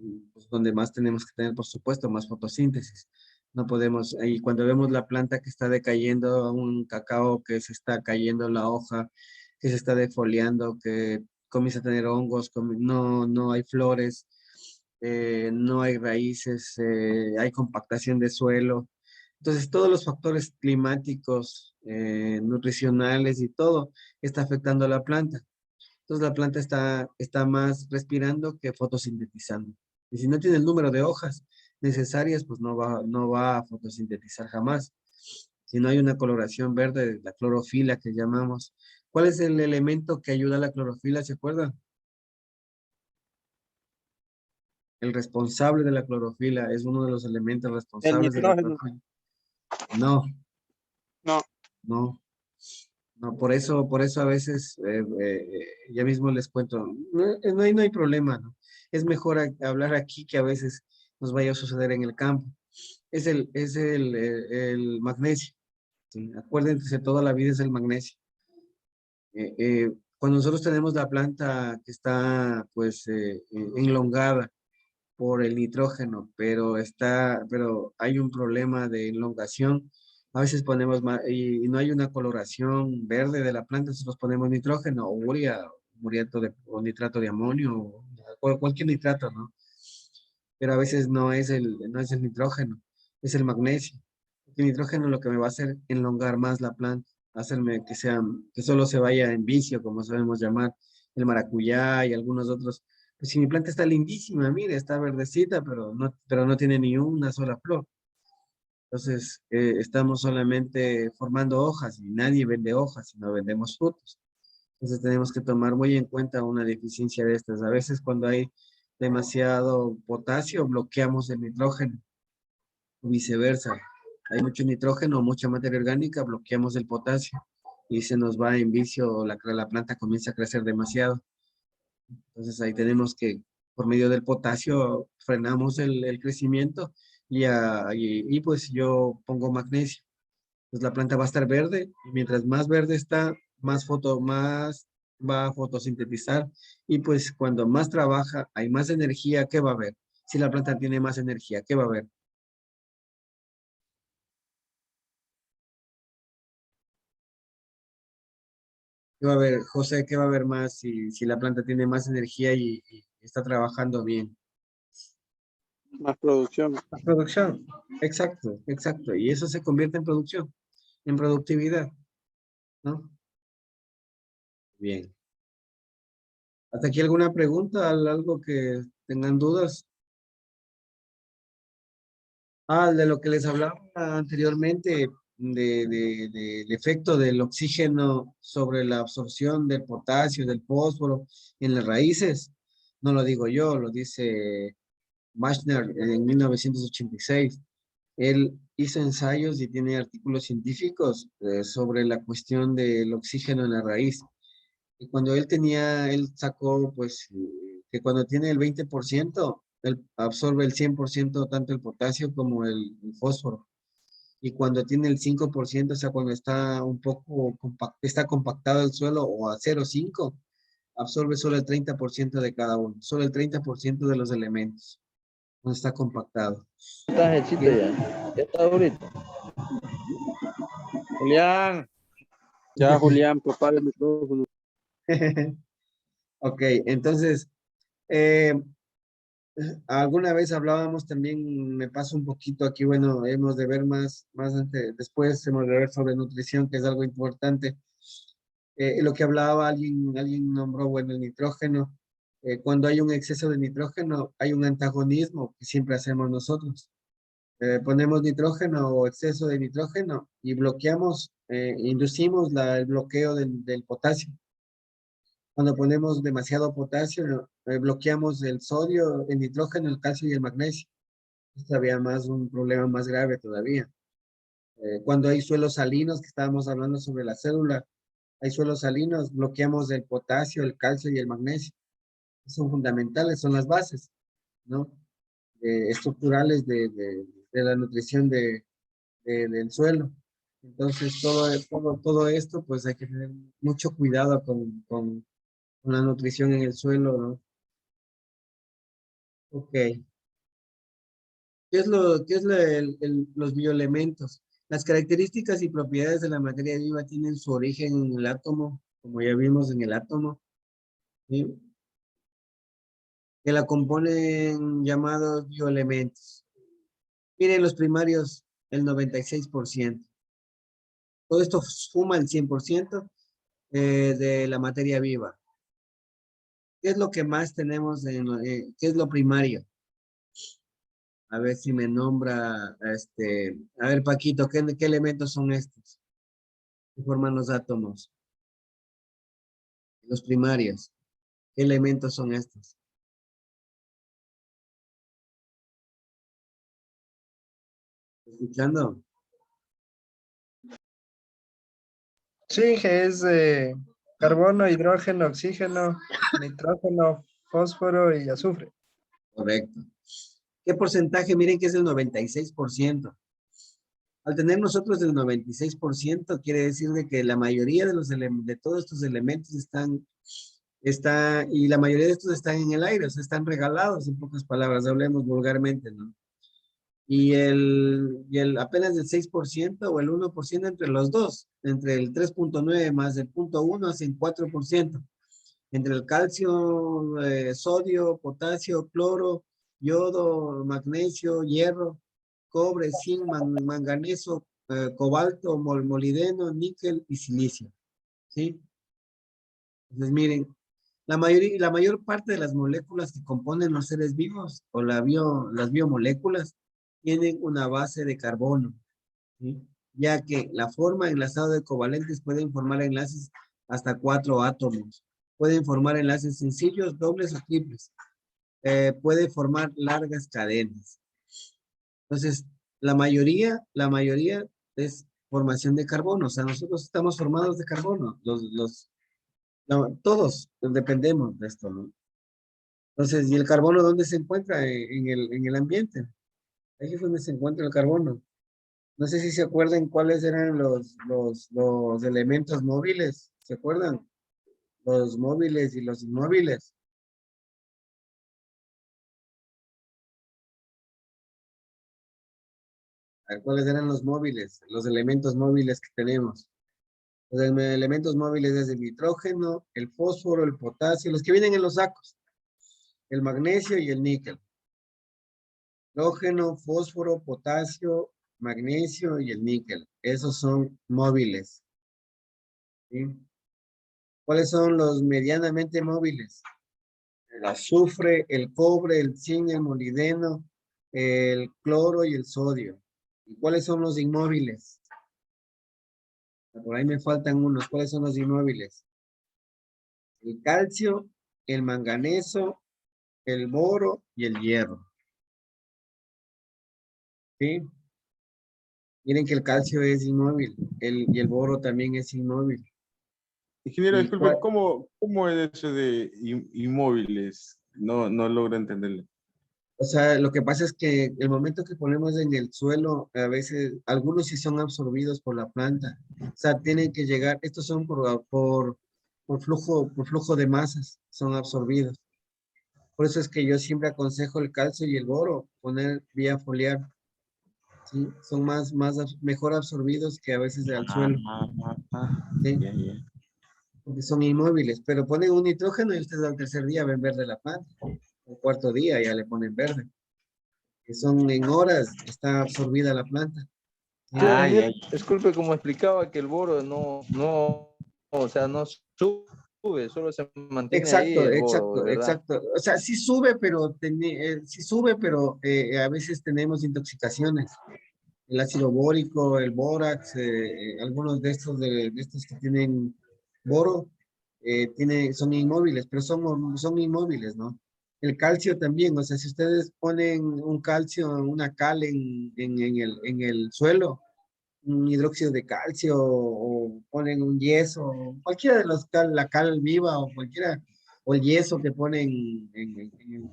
A: donde más tenemos que tener, por supuesto, más fotosíntesis. No podemos, y cuando vemos la planta que está decayendo, un cacao que se está cayendo la hoja, que se está defoliando, que comienza a tener hongos, no hay flores, no hay raíces, hay compactación de suelo. Entonces, todos los factores climáticos, nutricionales y todo está afectando a la planta. Entonces, la planta está más respirando que fotosintetizando. Y si no tiene el número de hojas necesarias, pues no va a fotosintetizar jamás. Si no hay una coloración verde, la clorofila que llamamos. ¿Cuál es el elemento que ayuda a la clorofila? ¿Se acuerdan? El responsable de la clorofila es uno de los elementos
D: El
A: responsables de la
D: nitrógeno.
A: clorofila. No,
D: No,
A: no. No, por eso a veces, ya mismo les cuento, no hay problema, ¿no? Es mejor hablar aquí que a veces nos vaya a suceder en el campo. Es el magnesio, ¿sí? Acuérdense, toda la vida es el magnesio. Cuando nosotros tenemos la planta que está, pues, enlongada por el nitrógeno, pero hay un problema de elongación. A veces ponemos y no hay una coloración verde de la planta, nosotros ponemos nitrógeno o urea, o nitrato de amonio, o cualquier nitrato, ¿no? Pero a veces no es el nitrógeno, es el magnesio. El nitrógeno lo que me va a hacer enlongar más la planta, hacerme que solo se vaya en vicio, como sabemos llamar, el maracuyá y algunos otros. Pues si mi planta está lindísima, mire, está verdecita, pero no tiene ni una sola flor. Entonces, estamos solamente formando hojas y nadie vende hojas, sino vendemos frutos. Entonces, tenemos que tomar muy en cuenta una deficiencia de estas. A veces cuando hay demasiado potasio, bloqueamos el nitrógeno, o viceversa. Hay mucho nitrógeno, mucha materia orgánica, bloqueamos el potasio y se nos va en vicio, la planta comienza a crecer demasiado. Entonces ahí tenemos que, por medio del potasio, frenamos el crecimiento y pues yo pongo magnesio. Pues la planta va a estar verde y mientras más verde está, más va a fotosintetizar y pues cuando más trabaja, hay más energía. ¿Qué va a haber? Si la planta tiene más energía, ¿qué va a haber? ¿Qué va a haber, José? ¿Qué va a haber más si la planta tiene más energía y está trabajando bien?
D: más producción.
A: La producción, exacto, exacto. Y eso se convierte en producción, en productividad, ¿no? Bien. ¿Hasta aquí alguna pregunta? ¿Algo que tengan dudas? De lo que les hablaba anteriormente, del efecto del oxígeno sobre la absorción del potasio, del fósforo en las raíces, no lo digo yo, lo dice Machner en 1986. Él hizo ensayos y tiene artículos científicos sobre la cuestión del oxígeno en la raíz. Y cuando él sacó, pues, que cuando tiene el 20%, él absorbe el 100% tanto el potasio como el fósforo. Y cuando tiene el 5%, o sea, cuando está un poco está compactado el suelo o a 0,5, absorbe solo el 30% de cada uno, solo el 30% de los elementos, cuando está compactado.
C: Está hechito ya. Ya está ahorita.
D: Julián, ya Julián, prepara el micrófono.
A: Ok, entonces, eh, alguna vez hablábamos también, me paso un poquito aquí, bueno, hemos de ver más después hemos de ver sobre nutrición, que es algo importante. Lo que hablaba alguien nombró, bueno, el nitrógeno. Cuando hay un exceso de nitrógeno, hay un antagonismo que siempre hacemos nosotros. Ponemos nitrógeno o exceso de nitrógeno y bloqueamos, inducimos el bloqueo del potasio. Cuando ponemos demasiado potasio, bloqueamos el sodio, el nitrógeno, el calcio y el magnesio. Es todavía más un problema más grave todavía. Cuando hay suelos salinos, que estábamos hablando sobre la célula, hay suelos salinos, bloqueamos el potasio, el calcio y el magnesio. Son fundamentales, son las bases, ¿no? Estructurales de la nutrición del suelo. Entonces, todo esto, pues hay que tener mucho cuidado con la nutrición en el suelo, ¿no? Ok. ¿Qué es los bioelementos? Las características y propiedades de la materia viva tienen su origen en el átomo, como ya vimos en el átomo, ¿sí? Que la componen llamados bioelementos. Miren los primarios, el 96%. Todo esto suma el 100% de la materia viva. ¿Qué es lo que más tenemos qué es lo primario? A ver si me nombra, a ver, Paquito, ¿qué elementos son estos que forman los átomos? Los primarios. ¿Qué elementos son estos? ¿Escuchando?
G: Sí, que es carbono, hidrógeno, oxígeno, nitrógeno, fósforo y azufre.
A: Correcto. ¿Qué porcentaje? Miren que es el 96%. Al tener nosotros el 96%, quiere decir de que la mayoría de todos estos elementos y la mayoría de estos están en el aire, o sea, están regalados, en pocas palabras, hablemos vulgarmente, ¿no? Y apenas el 6% o el 1% entre los dos, entre el 3.9 más el 0.1 hacen 4%. Entre el calcio, sodio, potasio, cloro, yodo, magnesio, hierro, cobre, zinc, manganeso, cobalto, molibdeno, níquel y silicio. ¿Sí? Entonces, miren, la mayor parte de las moléculas que componen los seres vivos o las biomoléculas tienen una base de carbono, ¿sí? Ya que la forma enlazado de covalentes pueden formar enlaces hasta 4 átomos. Pueden formar enlaces sencillos, dobles o triples. Puede formar largas cadenas. Entonces, la mayoría es formación de carbono. O sea, nosotros estamos formados de carbono. Todos dependemos de esto, ¿no? Entonces, ¿y el carbono dónde se encuentra? En el ambiente. Ahí es donde se encuentra el carbono. No sé si se acuerdan cuáles eran los elementos móviles. ¿Se acuerdan? Los móviles y los inmóviles. A ver, ¿cuáles eran los móviles? Los elementos móviles que tenemos. Los elementos móviles es el nitrógeno, el fósforo, el potasio, los que vienen en los sacos. El magnesio y el níquel. Hidrógeno, fósforo, potasio, magnesio y el níquel. Esos son móviles. ¿Sí? ¿Cuáles son los medianamente móviles? El azufre, el cobre, el zinc, el molibdeno, el cloro y el sodio. ¿Y cuáles son los inmóviles? Por ahí me faltan unos. ¿Cuáles son los inmóviles? El calcio, el manganeso, el boro y el hierro. ¿Sí? Miren que el calcio es inmóvil, y el boro también es inmóvil.
F: Ingeniero,
A: ¿Y
F: disculpe,
A: cuál?
F: ¿cómo es eso de inmóviles? No logro entenderle.
A: O sea, lo que pasa es que el momento que ponemos en el suelo, a veces, algunos sí son absorbidos por la planta. O sea, tienen que llegar, estos son por flujo de masas, son absorbidos. Por eso es que yo siempre aconsejo el calcio y el boro, poner vía foliar. ¿Sí? Son mejor absorbidos que a veces al suelo. ¿Sí?
F: Ya, ya.
A: Porque son inmóviles, pero ponen un nitrógeno y ustedes al tercer día ven verde la planta. Al cuarto día ya le ponen verde. Que son en horas, está absorbida la planta. ¿Sí?
C: Sí,
F: Ah, ya,
C: disculpe, como explicaba que el boro o sea, no sube, solo se mantiene ahí
A: Exacto,
C: el boro,
A: exacto,
C: ¿verdad?
A: exacto. O sea, sí sube, pero a veces tenemos intoxicaciones. El ácido bórico, el bórax, algunos de estos que tienen boro, son inmóviles, pero son inmóviles, ¿no? El calcio también, o sea, si ustedes ponen un calcio, una cal en el suelo, un hidróxido de calcio o ponen un yeso, cualquiera de la cal viva o cualquiera, o el yeso que ponen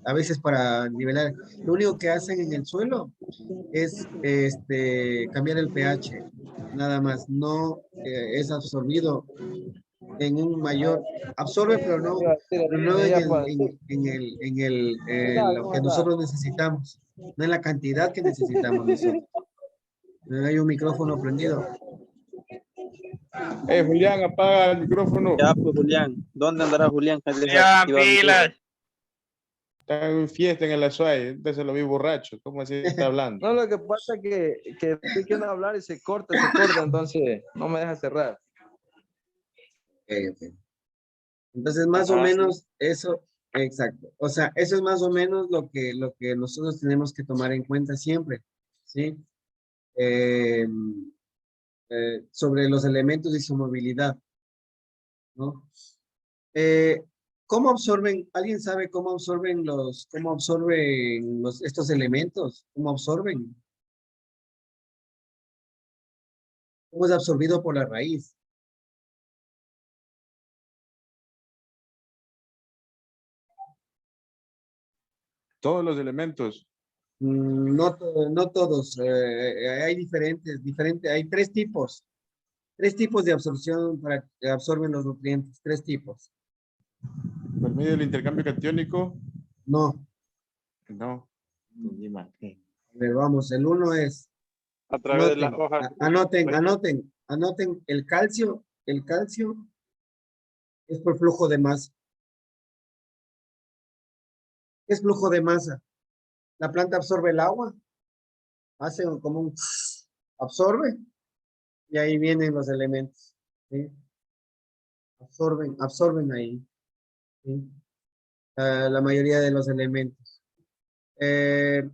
A: a veces para nivelar, lo único que hacen en el suelo es cambiar el pH, nada más, no es absorbido en un mayor, absorbe, pero no en
C: Ya,
A: el, lo que nosotros necesitamos, no en la cantidad que necesitamos nosotros. Hay un micrófono prendido.
F: Julián, apaga el micrófono.
D: Ya, pues Julián, ¿dónde andará Julián? Que
B: Ya,
D: desactivado el micrófono.
B: pilas.
F: Está en fiesta en el Azuay, entonces lo vi borracho. ¿Cómo así está hablando?
C: No, lo que pasa es que estoy queriendo hablar y se corta, entonces no me deja cerrar.
A: Ok. Entonces, más o
D: Ajá.
A: menos eso, exacto. O sea, eso es más o menos lo que nosotros tenemos que tomar en cuenta siempre, ¿sí? Eh, sobre los elementos y su movilidad, ¿no? Eh, ¿Cómo absorben? ¿Alguien sabe cómo absorben estos elementos? ¿Cómo absorben? ¿Cómo es absorbido por la raíz?
F: Todos los elementos.
A: No todos, hay hay tres tipos de absorción para que absorben los nutrientes, tres tipos.
F: Por medio del intercambio catiónico,
A: No,
F: no. Entendí mal.
A: a ver, vamos, el uno es,
D: A través de las
A: anoten,
D: hojas.
A: anoten, el calcio es por flujo de masa. ¿Qué es flujo de masa? La planta absorbe el agua, hace como un absorbe, y ahí vienen los elementos, ¿sí? Absorben ahí, ¿sí? La mayoría de los elementos. Eh,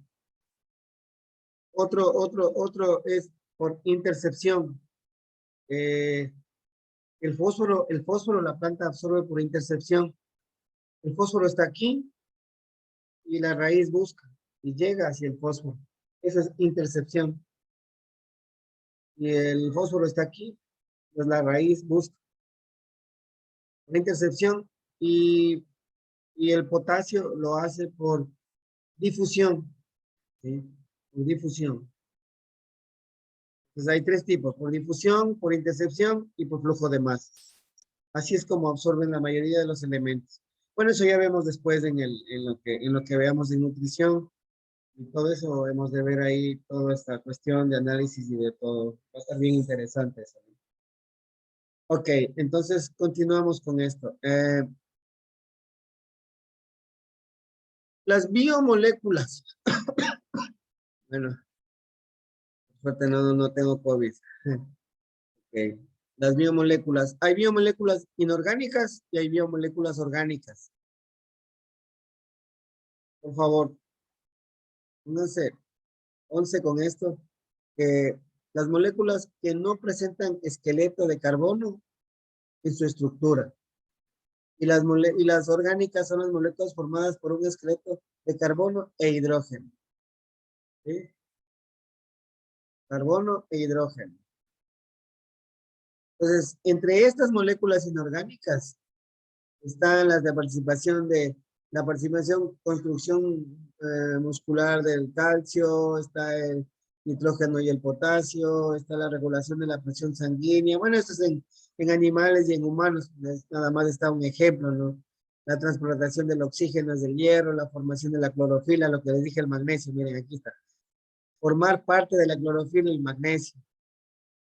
A: otro es por intercepción. Eh, el fósforo la planta absorbe por intercepción. El fósforo está aquí y la raíz busca y llega hacia el fósforo. Esa es intercepción. Y el fósforo está aquí, pues la raíz busca. La intercepción y el potasio lo hace por difusión, ¿sí? Por difusión. Entonces hay tres tipos, por difusión, por intercepción y por flujo de masa. Así es como absorben la mayoría de los elementos. Bueno, eso ya vemos después en lo que veamos en nutrición. Y todo eso hemos de ver ahí, toda esta cuestión de análisis y de todo. Va a estar bien interesante eso. Ok, entonces continuamos con esto. Las biomoléculas. Bueno, por suerte no tengo COVID. Ok. Las biomoléculas. Hay biomoléculas inorgánicas y hay biomoléculas orgánicas. Por favor, pónganse 11 con esto, que las moléculas que no presentan esqueleto de carbono en su estructura. Y las orgánicas son las moléculas formadas por un esqueleto de carbono e hidrógeno. ¿Sí? Carbono e hidrógeno. Entonces, entre estas moléculas inorgánicas están las de la participación, construcción muscular del calcio, está el nitrógeno y el potasio, está la regulación de la presión sanguínea. Bueno, esto es en animales y en humanos, nada más está un ejemplo, ¿no? La transportación del oxígeno del hierro, la formación de la clorofila, lo que les dije, el magnesio, miren, aquí está. Formar parte de la clorofila el magnesio.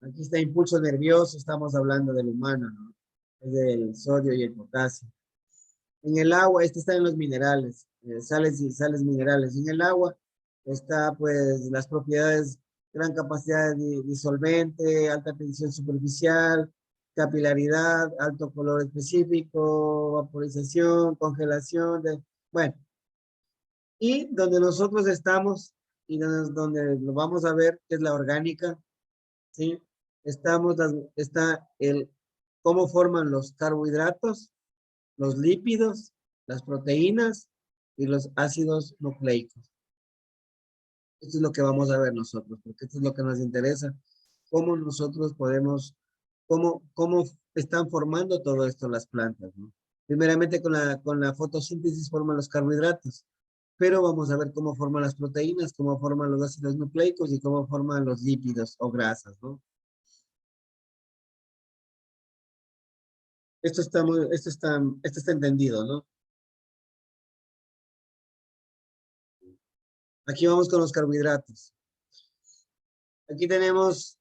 A: Aquí está impulso nervioso, estamos hablando del humano, ¿no? Es del sodio y el potasio. En el agua, este está en los minerales, sales minerales. En el agua está pues las propiedades, gran capacidad de disolvente, alta tensión superficial, capilaridad, alto color específico, vaporización, congelación, bueno. Y donde nosotros estamos, y donde lo vamos a ver, que es la orgánica, ¿sí? Está cómo forman los carbohidratos, los lípidos, las proteínas y los ácidos nucleicos. Esto es lo que vamos a ver nosotros, porque esto es lo que nos interesa, cómo nosotros podemos, cómo están formando todo esto las plantas, ¿no? Primeramente con la fotosíntesis forman los carbohidratos, pero vamos a ver cómo forman las proteínas, cómo forman los ácidos nucleicos y cómo forman los lípidos o grasas, ¿no? Esto está entendido, ¿no? Aquí vamos con los carbohidratos. Aquí tenemos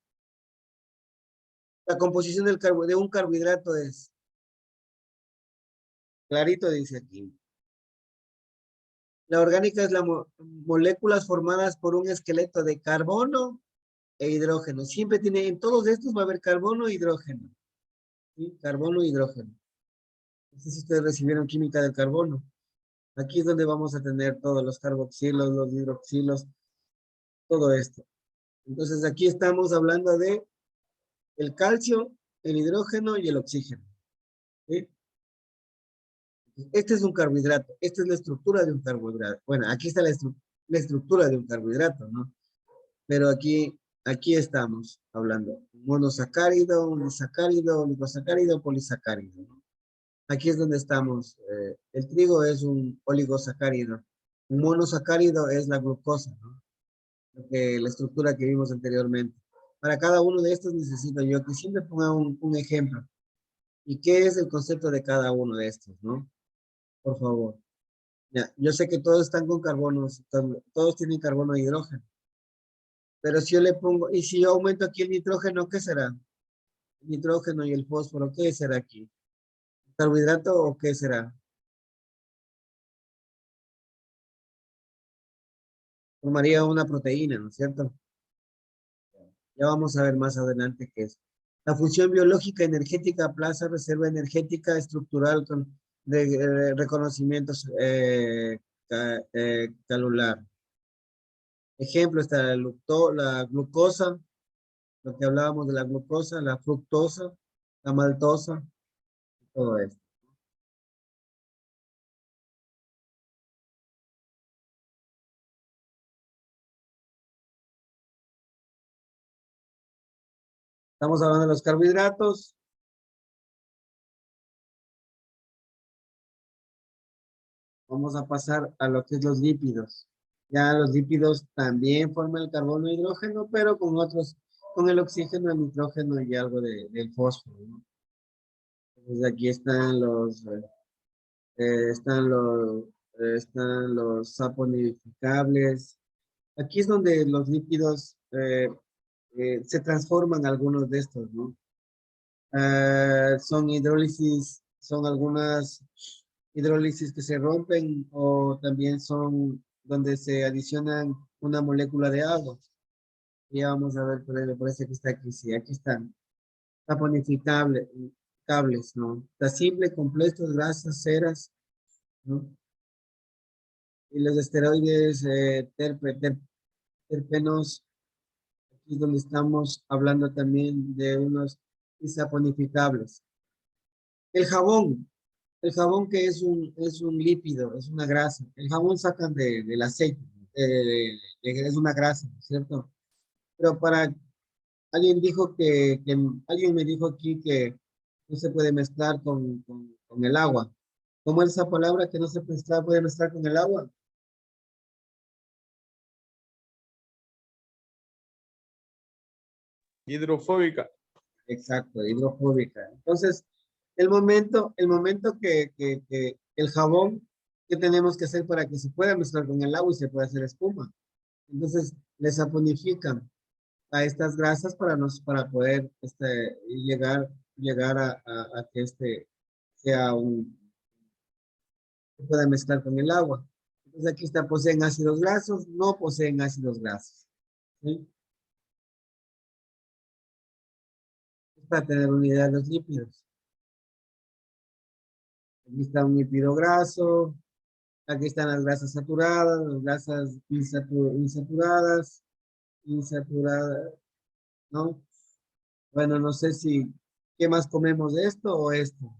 A: la composición de un carbohidrato es, clarito dice aquí. La orgánica es las moléculas formadas por un esqueleto de carbono e hidrógeno. Siempre tiene, en todos estos va a haber carbono e hidrógeno. ¿Sí? Carbono e hidrógeno. No sé si ustedes recibieron química del carbono. Aquí es donde vamos a tener todos los carboxilos, los hidroxilos, todo esto. Entonces aquí estamos hablando de el calcio, el hidrógeno y el oxígeno. ¿Sí? Este es un carbohidrato. Esta es la estructura de un carbohidrato. Bueno, aquí está la estructura de un carbohidrato, ¿no? Pero aquí estamos hablando. Monosacárido, unisacárido, oligosacárido, polisacárido, ¿no? Aquí es donde estamos. El trigo es un oligosacárido. Un monosacárido es la glucosa, ¿no? La estructura que vimos anteriormente. Para cada uno de estos necesito yo que siempre ponga un ejemplo. ¿Y qué es el concepto de cada uno de estos, no? Por favor. Ya, yo sé que todos están con carbonos, todos tienen carbono e hidrógeno. Pero si yo le pongo, y si yo aumento aquí el nitrógeno, ¿qué será? El nitrógeno y el fósforo, ¿qué será aquí? ¿Carbohidrato o qué será? Formaría una proteína, ¿no es cierto? Ya vamos a ver más adelante qué es. La función biológica energética, plaza, reserva energética estructural con reconocimientos calular. Ejemplo está la glucosa, lo que hablábamos de la glucosa, la fructosa, la maltosa, todo esto. Estamos hablando de los carbohidratos. Vamos a pasar a lo que es los lípidos. Ya los lípidos también forman el carbono e hidrógeno, pero con otros, con el oxígeno, el nitrógeno y algo del fósforo, ¿no? Entonces aquí están los saponificables. Aquí es donde los lípidos se transforman algunos de estos, ¿no? Son hidrólisis, son algunas hidrólisis que se rompen o también son donde se adicionan una molécula de agua. Ya vamos a ver, pero me parece que está aquí, sí, aquí están. Saponificables, cables, ¿no? Está simple, compuestos, grasas, ceras, ¿no? Y los esteroides terpenos, Aquí es donde estamos hablando también de unos isaponificables. El jabón que es un lípido, es una grasa. El jabón sacan del aceite, es una grasa, ¿cierto? Pero alguien dijo alguien me dijo aquí que no se puede mezclar con el agua. ¿Cómo es esa palabra que no se puede mezclar con el agua?
F: Hidrofóbica.
A: Exacto, hidrofóbica. Entonces, el momento que el jabón, ¿qué tenemos que hacer para que se pueda mezclar con el agua y se pueda hacer espuma? Entonces, les saponifican a estas grasas para poder llegar a que sea se pueda mezclar con el agua. Entonces, aquí está, poseen ácidos grasos, no poseen ácidos grasos. ¿Sí? Para tener unidad de los lípidos. Aquí está un lípido graso, aquí están las grasas saturadas, las grasas insaturadas, ¿no? Bueno, no sé ¿qué más comemos de esto o esto?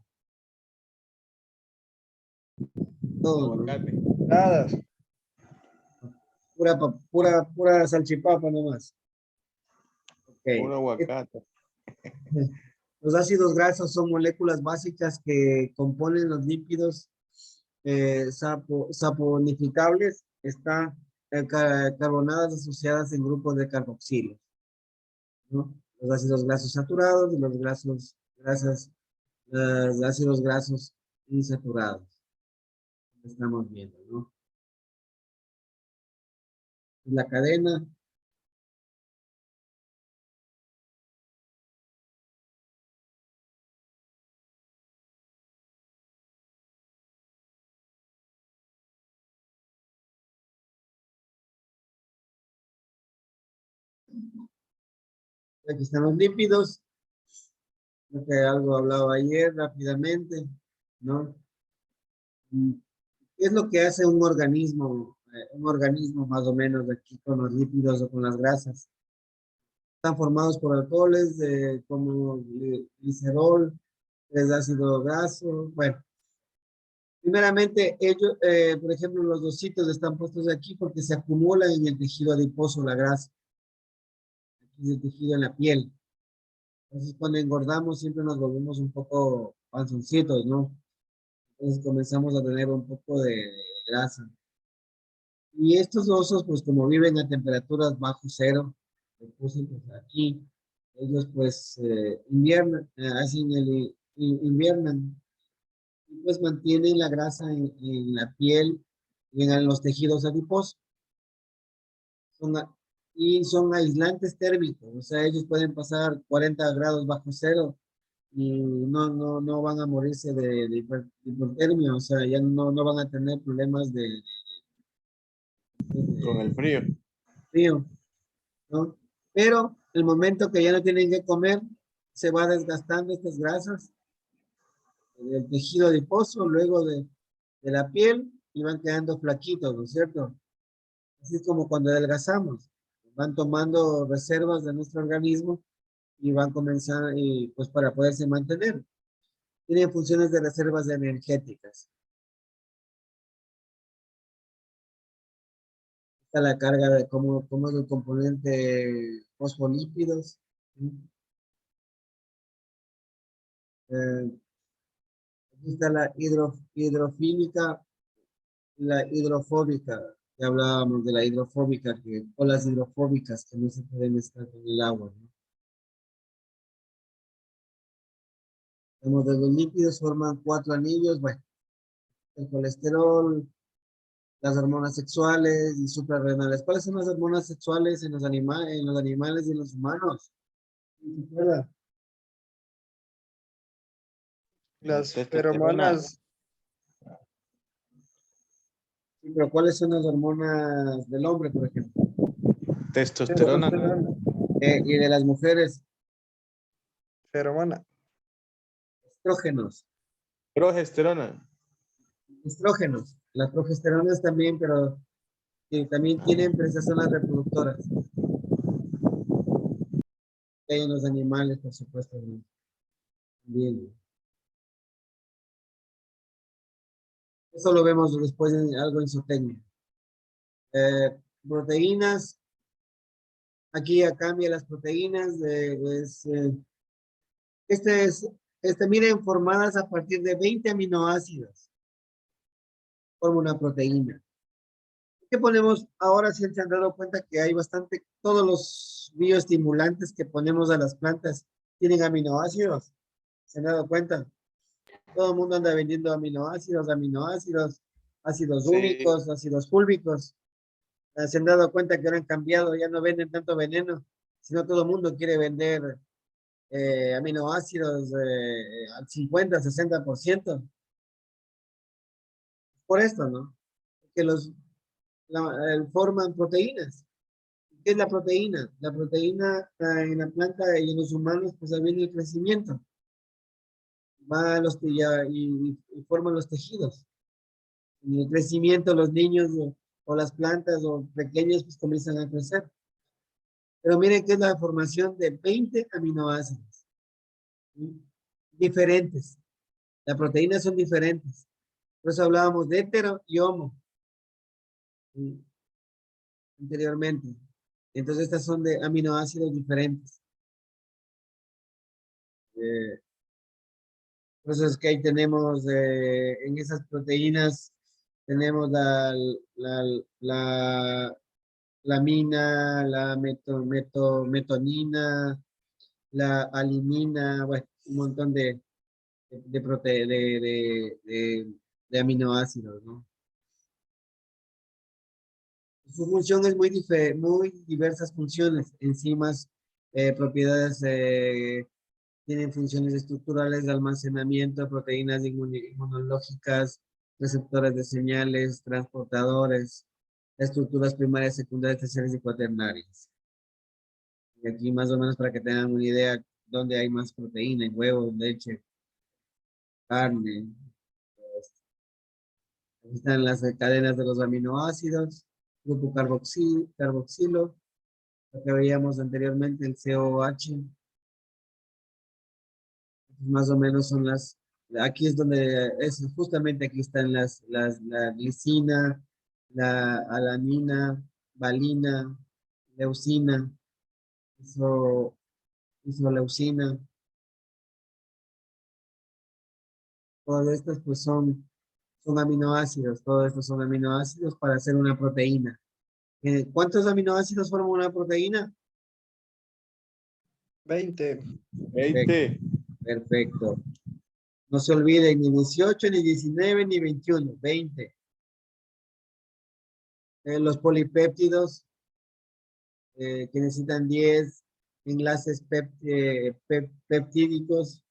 A: Todo, ¿no?
F: Aguacate.
G: Nada.
A: Pura salchipapa nomás. Ok.
F: Un aguacate.
A: Los ácidos grasos son moléculas básicas que componen los lípidos saponificables. Están carbonadas asociadas en grupos de carboxilos, ¿no? Los ácidos grasos saturados y los ácidos grasos insaturados. Estamos viendo, ¿no? La cadena. Aquí están los lípidos. Creo que algo hablaba ayer rápidamente, ¿no? ¿Qué es lo que hace un organismo? Un organismo más o menos aquí con los lípidos o con las grasas. Están formados por alcoholes como glicerol, es ácido graso. Bueno, primeramente ellos, por ejemplo, los dositos están puestos aquí porque se acumulan en el tejido adiposo la grasa. Aquí es el tejido en la piel. Entonces cuando engordamos siempre nos volvemos un poco panzoncitos, ¿no? Entonces comenzamos a tener un poco de grasa. Y estos osos, pues como viven a temperaturas bajo cero, lo puse pues, aquí, ellos pues inviernan y pues mantienen la grasa en la piel y en los tejidos adiposos. Y son aislantes térmicos, o sea, ellos pueden pasar 40 grados bajo cero y no van a morirse de hipotermia, o sea, ya no van a tener problemas de
F: Con el frío.
A: frío, ¿no? Pero el momento que ya no tienen que comer, se va desgastando estas grasas del tejido adiposo, luego de la piel, y van quedando flaquitos, ¿no es cierto? Así es como cuando adelgazamos, van tomando reservas de nuestro organismo y van comenzando, y pues para poderse mantener. Tienen funciones de reservas energéticas. Está la carga de cómo es el componente fosfolípidos. Aquí está la hidrofílica y la hidrofóbica, que hablábamos de la hidrofóbica, o las hidrofóbicas que no se pueden estar con el agua, ¿no? Como de los lípidos forman 4 anillos, bueno, el colesterol, las hormonas sexuales y suprarrenales. ¿Cuáles son las hormonas sexuales en los animales y en los humanos? ¿Se acuerda?
G: Las
F: Testosterona.
G: feromonas,
A: Sí, pero ¿cuáles son las hormonas del hombre, por ejemplo?
F: Testosterona.
A: Y de las mujeres,
G: feromona.
A: estrógenos.
F: Progesterona.
A: Estrógenos. Las progesteronas también, pero que también tienen, pero esas son las reproductoras. que hay en los animales, por supuesto. ¿No? Bien. Eso lo vemos después en algo en su técnica. Proteínas. Aquí ya cambia las proteínas. Miren, formadas a partir de 20 aminoácidos. Forma una proteína. ¿Qué ponemos ahora? Si se han dado cuenta que hay bastante, todos los bioestimulantes que ponemos a las plantas tienen aminoácidos. ¿Se han dado cuenta? Todo el mundo anda vendiendo aminoácidos, ácidos
B: Sí.
A: úmicos, ácidos fúlbicos. Se han dado cuenta que ahora han cambiado, ya no venden tanto veneno, sino todo el mundo quiere vender aminoácidos al 50, 60%. Por esto, ¿no? Que forman proteínas. ¿Qué es la proteína? La proteína en la planta y en los humanos, pues ahí viene el crecimiento. Va a y forman los tejidos. En el crecimiento, los niños o las plantas o pequeños, pues comienzan a crecer. Pero miren que es la formación de 20 aminoácidos. Diferentes. Las proteínas son diferentes. Por eso hablábamos de hetero y homo. Anteriormente. Entonces estas son de aminoácidos diferentes. Por eso es que ahí tenemos en esas proteínas tenemos la amina, la metonina, la alimina, bueno, un montón de aminoácidos, ¿no? Su función es muy diversas funciones, enzimas, propiedades, tienen funciones estructurales de almacenamiento, proteínas inmunológicas, receptores de señales, transportadores, estructuras primarias, secundarias, terciarias y cuaternarias. Y aquí más o menos para que tengan una idea dónde hay más proteína, en huevos, leche, carne. Aquí están las cadenas de los aminoácidos, grupo carboxilo, lo que veíamos anteriormente, el COH. Más o menos son aquí es donde, justamente aquí están la glicina, la alanina, valina, leucina, isoleucina. Todas estas pues son aminoácidos, todos estos son aminoácidos para hacer una proteína. ¿Cuántos aminoácidos forman una proteína?
G: 20.
F: 20.
A: Perfecto. No se olviden ni 18, ni 19, ni 21, 20. Los polipéptidos que necesitan 10 enlaces peptídicos.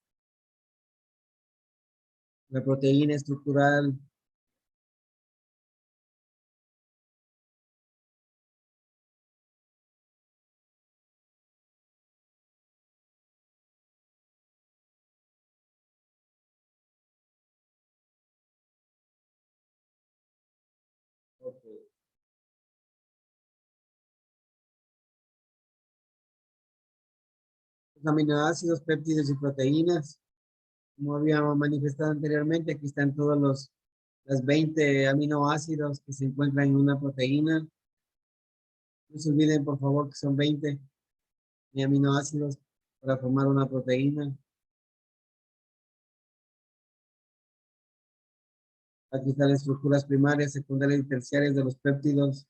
A: La proteína estructural. Okay. Los aminoácidos, péptidos y proteínas. Como habíamos manifestado anteriormente, aquí están todos los 20 aminoácidos que se encuentran en una proteína. No se olviden, por favor, que son 20 aminoácidos para formar una proteína. Aquí están las estructuras primarias, secundarias y terciarias de los péptidos.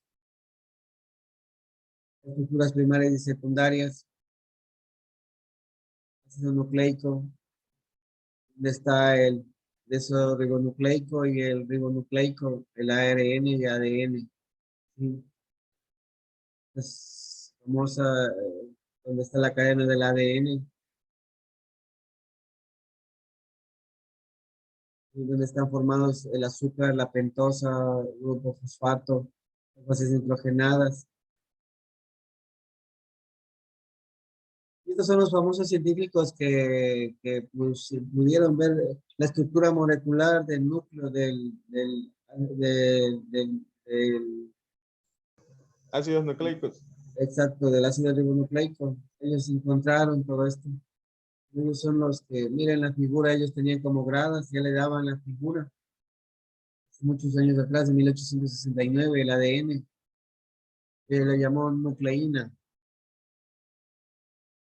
A: Estructuras primarias y secundarias. Ácido nucleico. ¿Dónde está el desoxirribonucleico y el ribonucleico? El ARN y ADN. ¿Sí? Es famosa, donde está la cadena del ADN. Y donde están formados el azúcar, la pentosa, el grupo fosfato, las bases nitrogenadas. Y estos son los famosos científicos que pues, pudieron ver la estructura molecular del núcleo del
F: Ácidos nucleicos.
A: exacto, del ácido ribonucleico. Ellos encontraron todo esto. Ellos son los que, miren la figura, ellos tenían como gradas, ya le daban la figura. Hace muchos años atrás, en 1869, el ADN, que le llamó nucleína.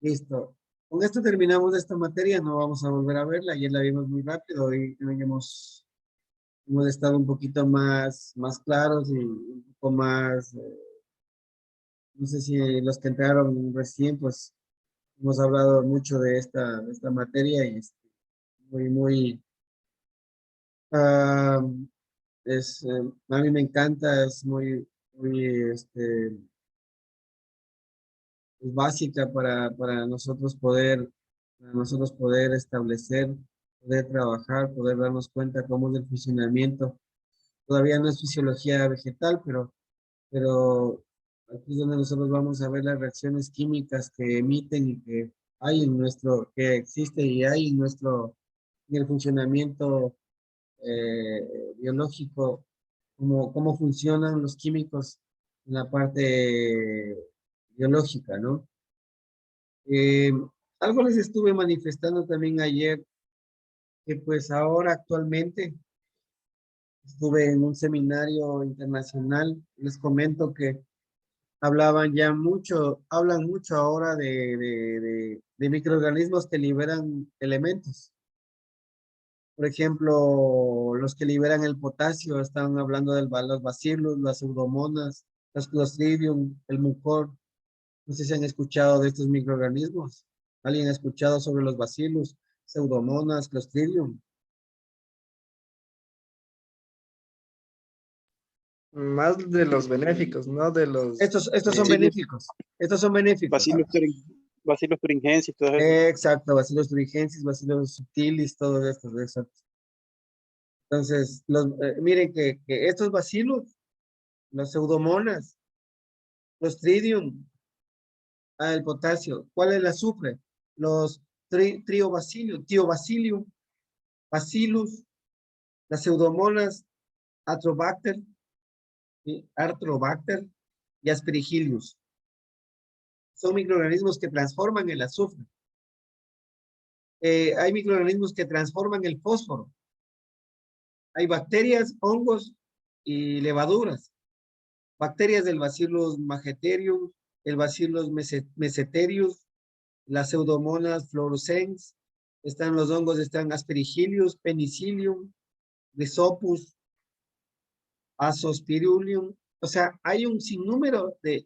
A: Listo. Con esto terminamos esta materia, no vamos a volver a verla, ayer la vimos muy rápido y hoy hemos estado un poquito más claros y un poco más, no sé si los que entraron recién, pues hemos hablado mucho de esta materia y es muy, ah, a mí me encanta, es es básica para nosotros poder establecer, poder trabajar, poder darnos cuenta cómo es el funcionamiento. Todavía no es fisiología vegetal, pero aquí es donde nosotros vamos a ver las reacciones químicas que emiten y que hay que existe y hay en el funcionamiento biológico, cómo funcionan los químicos en la parte biológica, ¿no? Eh, algo les estuve manifestando también ayer, que pues ahora actualmente estuve en un seminario internacional, les comento que hablan mucho ahora de microorganismos que liberan elementos. Por ejemplo, los que liberan el potasio, están hablando de los bacillus, las pseudomonas, los clostridium, el mucor. No sé si han escuchado de estos microorganismos. ¿Alguien ha escuchado sobre los bacillus, pseudomonas, clostridium?
G: Más de los benéficos, no de los...
A: Estos son
D: Sí.
A: benéficos. Estos son benéficos.
D: Bacillus thuringiensis, todo eso.
A: Exacto, Bacillus thuringiensis, Bacillus subtilis, todos estos, exacto. Entonces, miren que estos bacillus, los pseudomonas, los tridium, el potasio, ¿cuál es el azufre? Los triobacillus, tiobacillium, bacillus, las pseudomonas, atrobacter, ¿sí? Artrobacter y aspergillus. Son microorganismos que transforman el azufre. Hay microorganismos que transforman el fósforo. Hay bacterias, hongos y levaduras. Bacterias del Bacillus mageterium, el Bacillus mesenterius, las pseudomonas fluorescens, están los hongos, están Aspergillus, Penicillium, Rhizopus, Azospirillum. O sea, hay un sinnúmero de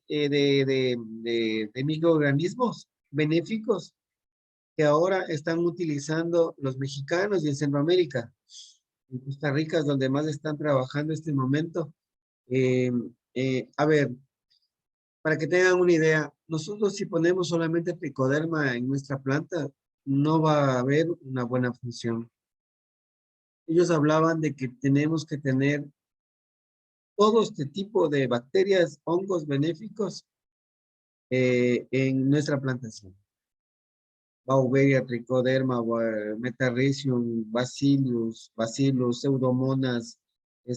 A: microorganismos benéficos que ahora están utilizando los mexicanos y en Centroamérica. En Costa Rica es donde más están trabajando en este momento. A ver, para que tengan una idea, nosotros si ponemos solamente tricoderma en nuestra planta, no va a haber una buena función. Ellos hablaban de que tenemos que tener todo este tipo de bacterias, hongos benéficos en nuestra plantación. Beauveria, tricoderma, metarrhizium, bacillus, pseudomonas,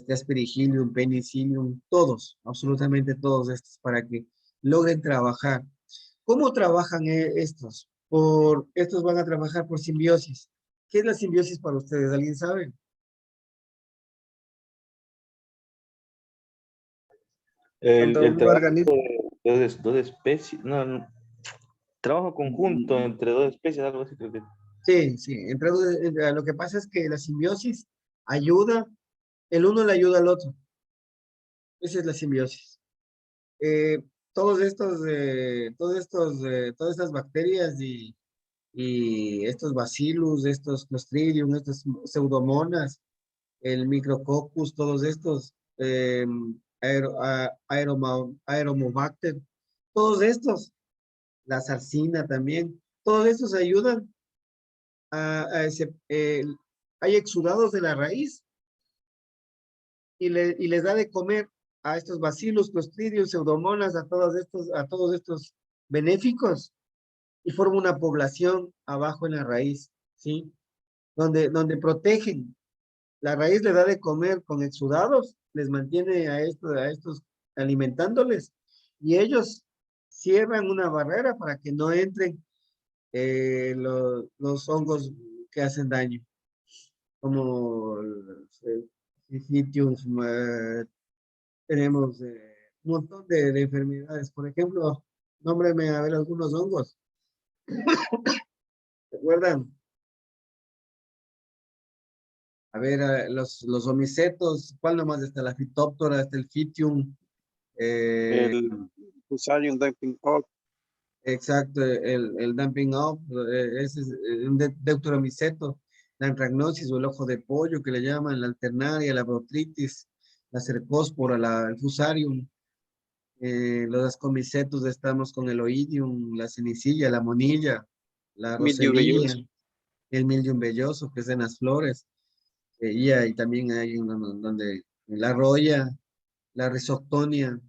A: aspergillum, penicillium, todos, absolutamente todos estos, para que logren trabajar. ¿Cómo trabajan estos? Estos van a trabajar por simbiosis. ¿Qué es la simbiosis para ustedes? ¿Alguien sabe?
G: Cuando
C: El
G: un
C: trabajo
G: organismo...
C: de dos especies, no, trabajo conjunto entre dos especies, algo así creo que.
A: Sí. Lo que pasa es que la simbiosis ayuda, el uno le ayuda al otro. Esa es la simbiosis. Eh, todas estas bacterias y estos bacillus, estos clostridium, estas pseudomonas, el micrococcus, todos estos, aeromobacter, todos estos, la sarcina también, todos estos ayudan hay exudados de la raíz y les da de comer a estos bacilos, clostridium, pseudomonas, a todos estos benéficos y forma una población abajo en la raíz, ¿sí? Donde protegen. La raíz le da de comer con exudados, les mantiene a estos alimentándoles y ellos cierran una barrera para que no entren los hongos que hacen daño, como sitios, tenemos un montón de enfermedades. Por ejemplo, nómbreme a ver algunos hongos. ¿Se acuerdan? A ver, los homicetos, ¿cuál nomás está? La Phytophthora, está el Phytium.
D: El Fusarium dumping oak,
A: Exacto, el dumping off, ese es un deuteromiceto, la antragnosis o el ojo de pollo que le llaman, la alternaria, la botrytis, la cercospora, el fusarium, los ascomicetos estamos con el oidium, la cenicilla, la monilla, la
D: mildew
A: roselilla,
D: velloso,
A: el mildium velloso que es en las flores, y ahí también hay donde la roya, la risoctonia,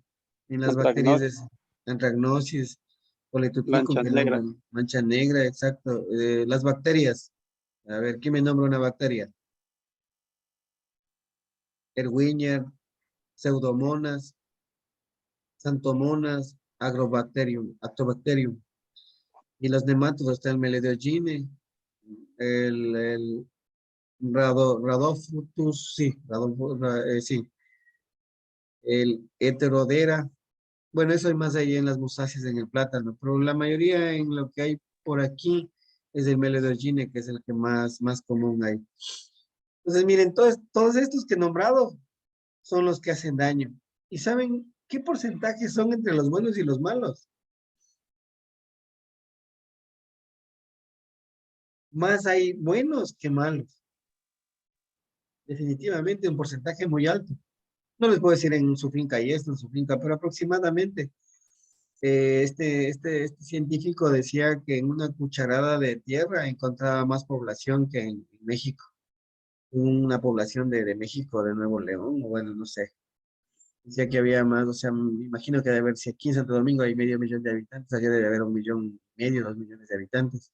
A: en las bacterias de
D: Anthracnosis,
A: antragnosis, polituticum,
D: lancha
A: que
D: negra,
A: nombran mancha negra, exacto. Las bacterias, a ver, ¿quién me nombra una bacteria? Erwinia, Pseudomonas, Xanthomonas, Agrobacterium, Actobacterium. Y los nemátodos está el Melediogyne, el Rhodophytus, sí, sí, el Heterodera. Bueno, eso hay más ahí en las musáceas en el plátano, pero la mayoría en lo que hay por aquí es el Melediogyne, que es el que más común hay. Entonces, miren, todos estos que he nombrado son los que hacen daño. ¿Y saben qué porcentaje son entre los buenos y los malos? Más hay buenos que malos. Definitivamente un porcentaje muy alto. No les puedo decir en su finca y esto, en su finca, pero aproximadamente. Este científico decía que en una cucharada de tierra encontraba más población que en México. Una población de México, de Nuevo León, o bueno, no sé. Decía que había más, o sea, me imagino que debe haber, si aquí en Santo Domingo hay medio millón de habitantes, allá debe haber 1,500,000, 2,000,000 de habitantes.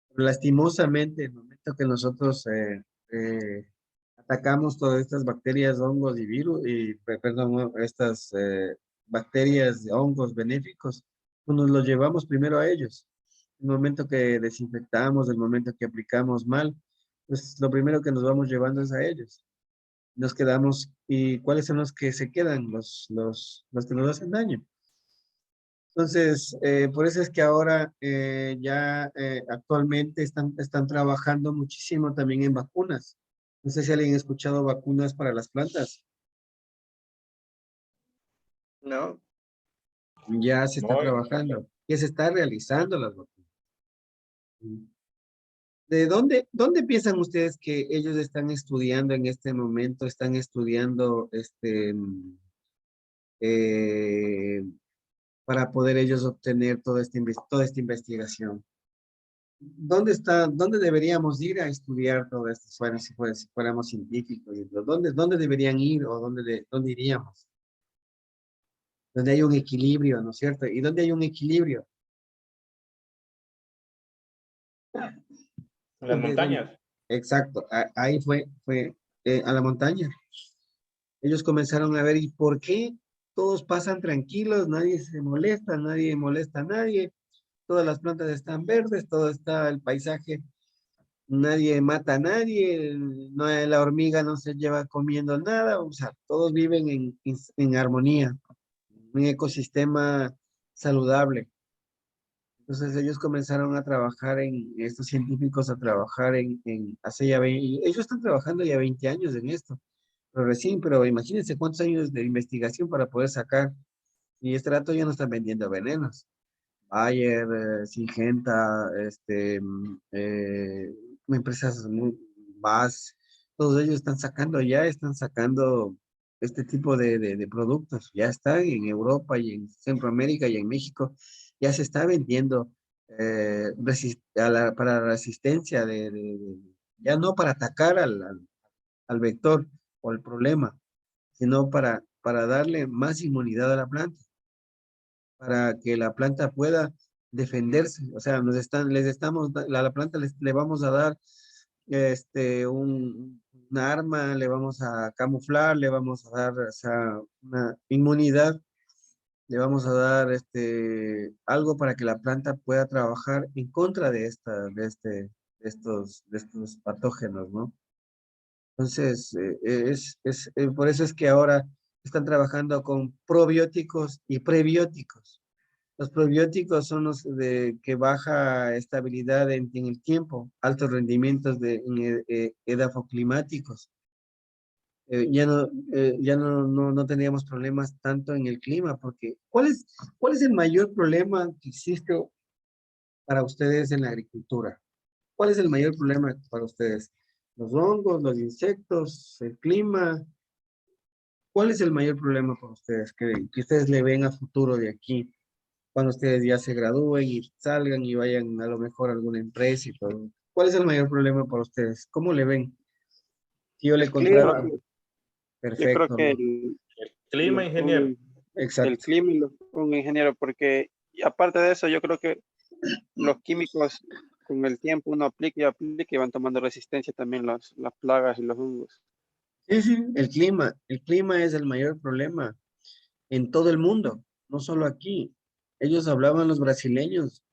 A: Pero lastimosamente, en el momento que nosotros atacamos todas estas bacterias, hongos y virus, perdón, estas bacterias, hongos benéficos, pues nos los llevamos primero a ellos. El momento que desinfectamos, el momento que aplicamos mal, pues lo primero que nos vamos llevando es a ellos. Nos quedamos, ¿y cuáles son los que se quedan? Los que nos hacen daño. Entonces, por eso es que ahora ya actualmente están trabajando muchísimo también en vacunas. No sé si alguien ha escuchado vacunas para las plantas.
G: No,
A: Ya se está
F: No,
A: trabajando, ya se está realizando las vacunas. ¿De dónde piensan ustedes que ellos están estudiando en este momento? Están estudiando eh, para poder ellos obtener toda esta investigación. ¿Dónde deberíamos ir a estudiar todo esto? Bueno, si fuéramos científicos, ¿dónde deberían ir o dónde iríamos? Donde hay un equilibrio, ¿no es cierto? ¿Y dónde hay un equilibrio?
F: en las montañas.
A: Exacto, ahí fue a la montaña. Ellos comenzaron a ver, ¿y por qué todos pasan tranquilos? Nadie se molesta, nadie molesta a nadie. Todas las plantas están verdes, todo está el paisaje, nadie mata a nadie, no, la hormiga no se lleva comiendo nada, o sea, todos viven en armonía, un ecosistema saludable. Entonces ellos comenzaron a trabajar estos científicos a trabajar hace ya 20, ellos están trabajando ya 20 años en esto, pero recién, pero imagínense cuántos años de investigación para poder sacar, y este rato ya no están vendiendo venenos. Bayer, Syngenta, empresas muy más, todos ellos están sacando este tipo de productos, ya están en Europa y en Centroamérica y en México, ya se está vendiendo para resistencia ya no para atacar al vector o al problema, sino para darle más inmunidad a la planta para que la planta pueda defenderse. O sea, la planta le vamos a dar un arma, le vamos a camuflar, le vamos a dar, o sea, una inmunidad le vamos a dar algo para que la planta pueda trabajar en contra de estos patógenos, ¿no? Entonces, por eso es que ahora están trabajando con probióticos y prebióticos. Los probióticos son los que baja estabilidad en el tiempo, altos rendimientos edafoclimáticos. No tendríamos problemas tanto en el clima, porque ¿cuál es el mayor problema que existe para ustedes en la agricultura? ¿Cuál es el mayor problema para ustedes? ¿Los hongos, los insectos, el clima? ¿Cuál es el mayor problema para ustedes que ustedes le ven a futuro de aquí, cuando ustedes ya se gradúen y salgan y vayan a lo mejor a alguna empresa y todo? ¿Cuál es el mayor problema para ustedes? ¿Cómo le ven? Si yo le
D: El clima,
A: contrato,
D: yo creo
A: perfecto,
D: que
A: ¿no?
F: Clima, ingeniero.
D: el
A: Exacto.
D: clima y un ingeniero, porque y aparte de eso, yo creo que los químicos con el tiempo uno aplica y van tomando resistencia también las plagas y los hongos.
A: Sí, sí, el clima es el mayor problema en todo el mundo, no solo aquí. Ellos hablaban, los brasileños,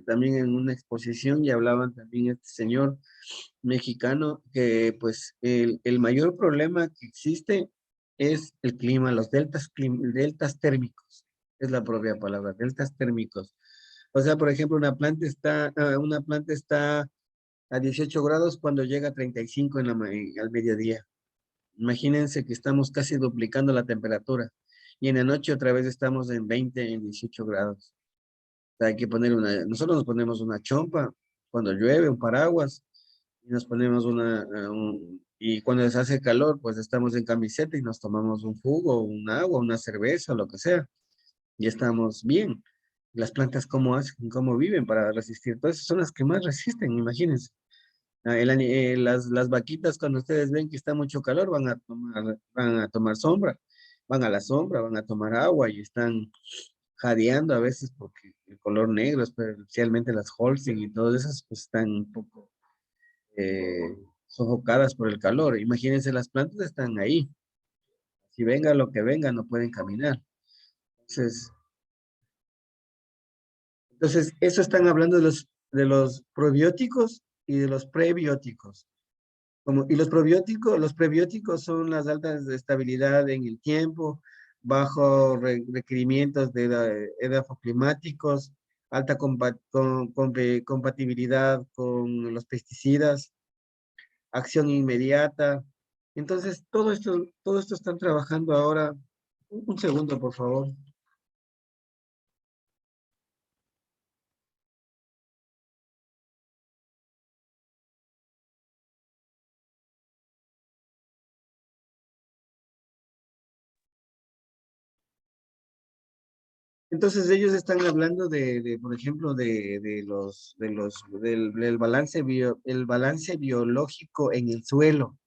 A: también en una exposición, y hablaban también este señor mexicano, que pues el mayor problema que existe es el clima, los deltas térmicos, es la propia palabra, deltas térmicos. O sea, por ejemplo, una planta está a 18 grados cuando llega a 35 al mediodía. Imagínense que estamos casi duplicando la temperatura y en la noche otra vez estamos en 20, en 18 grados. O sea, hay que poner nosotros nos ponemos una chompa cuando llueve, un paraguas, y nos ponemos y cuando se hace calor, pues estamos en camiseta y nos tomamos un jugo, un agua, una cerveza, lo que sea, y estamos bien. Las plantas, ¿cómo hacen? ¿Cómo viven para resistir? Todas esas son las que más resisten, imagínense. Las vaquitas, cuando ustedes ven que está mucho calor, van a tomar sombra, van a la sombra, van a tomar agua y están jadeando a veces porque el color negro, especialmente las Holstein y todas esas, pues están un poco sofocadas por el calor. Imagínense, las plantas están ahí. Si venga lo que venga, no pueden caminar. Entonces, eso están hablando de los probióticos y de los prebióticos. Y los prebióticos son las altas de estabilidad en el tiempo, bajo requerimientos de edafoclimáticos, alta compatibilidad con los pesticidas, acción inmediata. Entonces, todo esto están trabajando ahora. Un segundo, por favor. Entonces ellos están hablando por ejemplo, del balance el balance biológico en el suelo,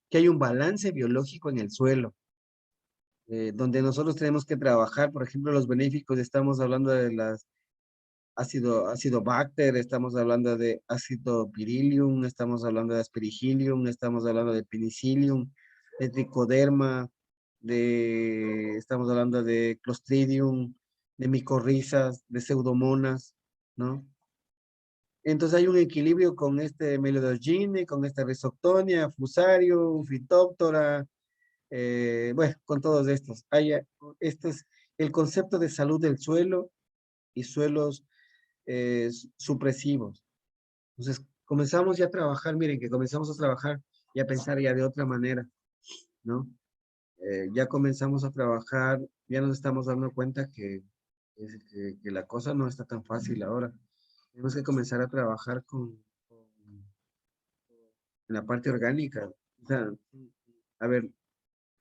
A: que hay un balance biológico en el suelo, donde nosotros tenemos que trabajar, por ejemplo, los benéficos, estamos hablando de las ácido bacter, estamos hablando de ácido pirilium, estamos hablando de aspergillium, estamos hablando de penicillium, de tricoderma, estamos hablando de clostridium, de micorrizas, de pseudomonas, ¿no? Entonces hay un equilibrio con este melodogine, con esta rhizoctonia, fusarium, phytophthora, bueno, con todos estos. Este es el concepto de salud del suelo y suelos supresivos. Entonces, comenzamos ya a trabajar, miren que comenzamos a trabajar y a pensar ya de otra manera, ¿no? Ya comenzamos a trabajar, ya nos estamos dando cuenta que la cosa no está tan fácil ahora. Tenemos que comenzar a trabajar en la parte orgánica. O sea, a ver,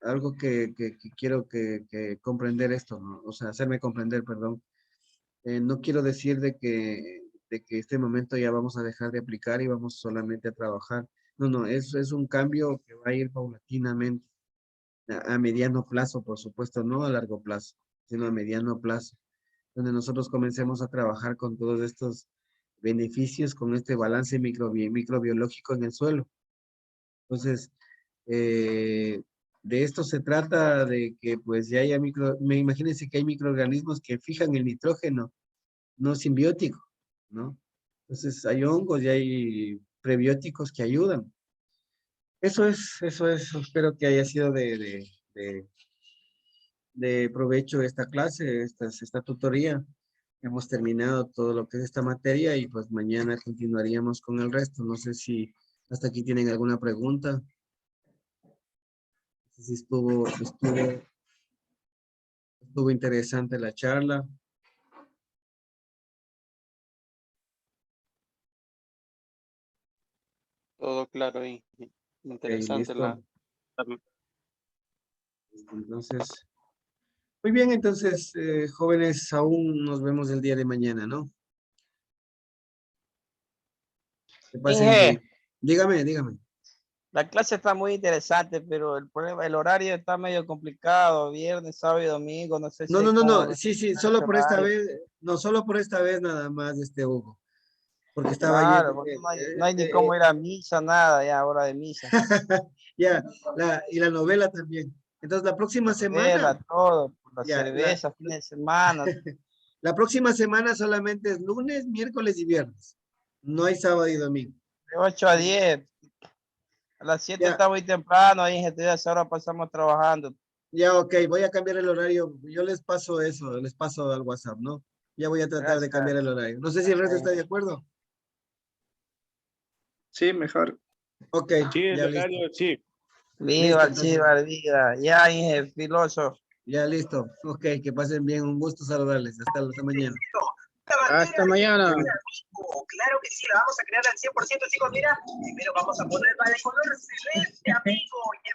A: algo que quiero que comprender esto, ¿no? O sea, hacerme comprender, perdón. No quiero decir de que este momento ya vamos a dejar de aplicar y vamos solamente a trabajar. No, no, es un cambio que va a ir paulatinamente, a mediano plazo, por supuesto, no a largo plazo, sino a mediano plazo, donde nosotros comencemos a trabajar con todos estos beneficios, con este balance microbiológico en el suelo. Entonces, de esto se trata, de que pues ya haya imagínense que hay microorganismos que fijan el nitrógeno, no simbiótico, ¿no? Entonces hay hongos y hay prebióticos que ayudan. Eso es, espero que haya sido de provecho esta clase, esta tutoría. Hemos terminado todo lo que es esta materia y pues mañana continuaríamos con el resto. No sé si hasta aquí tienen alguna pregunta. No sé si estuvo interesante la charla.
D: Todo claro y interesante
A: listo.
D: la charla.
A: Entonces, muy bien, entonces, jóvenes, aún nos vemos el día de mañana, ¿no? Que pasen
B: Inge,
A: bien. Dígame.
B: la clase está muy interesante, pero el problema, el horario está medio complicado, viernes, sábado y domingo, no sé si hay cómo
A: No, sí,
B: respetar
A: solo
B: ese
A: por esta
B: horario.
A: vez, no, solo por esta vez nada más, Hugo, porque estaba
B: Claro,
A: yendo,
B: porque no hay ni cómo ir a misa, nada, ya hora de misa.
A: ya, y la novela también. Entonces, la próxima semana,
B: Vela, todo, la
A: ya,
B: cerveza, fin de semana,
A: la próxima semana solamente es lunes, miércoles y viernes. No hay sábado y domingo.
B: de 8 a 10. A las 7
A: Ya,
B: está muy temprano, ahí en GT, a esa hora pasamos trabajando.
A: ya, ok, voy a cambiar el horario. Yo les paso eso, les paso al WhatsApp, ¿no? Ya voy a tratar de
B: Gracias.
A: cambiar el horario. No sé si el resto está de acuerdo.
G: Sí, mejor.
A: Ok,
F: Sí, el
A: ya listo.
F: horario, sí.
B: Viva
A: entonces.
B: Chiva, vida. Ya, Inge, filoso.
A: Ya listo. Ok, que pasen bien. Un gusto saludarles. Hasta mañana.
D: Hasta mañana.
H: Claro que sí, la vamos a crear al 100%, chicos. Mira, primero vamos a ponerla de color celeste, amigo. Y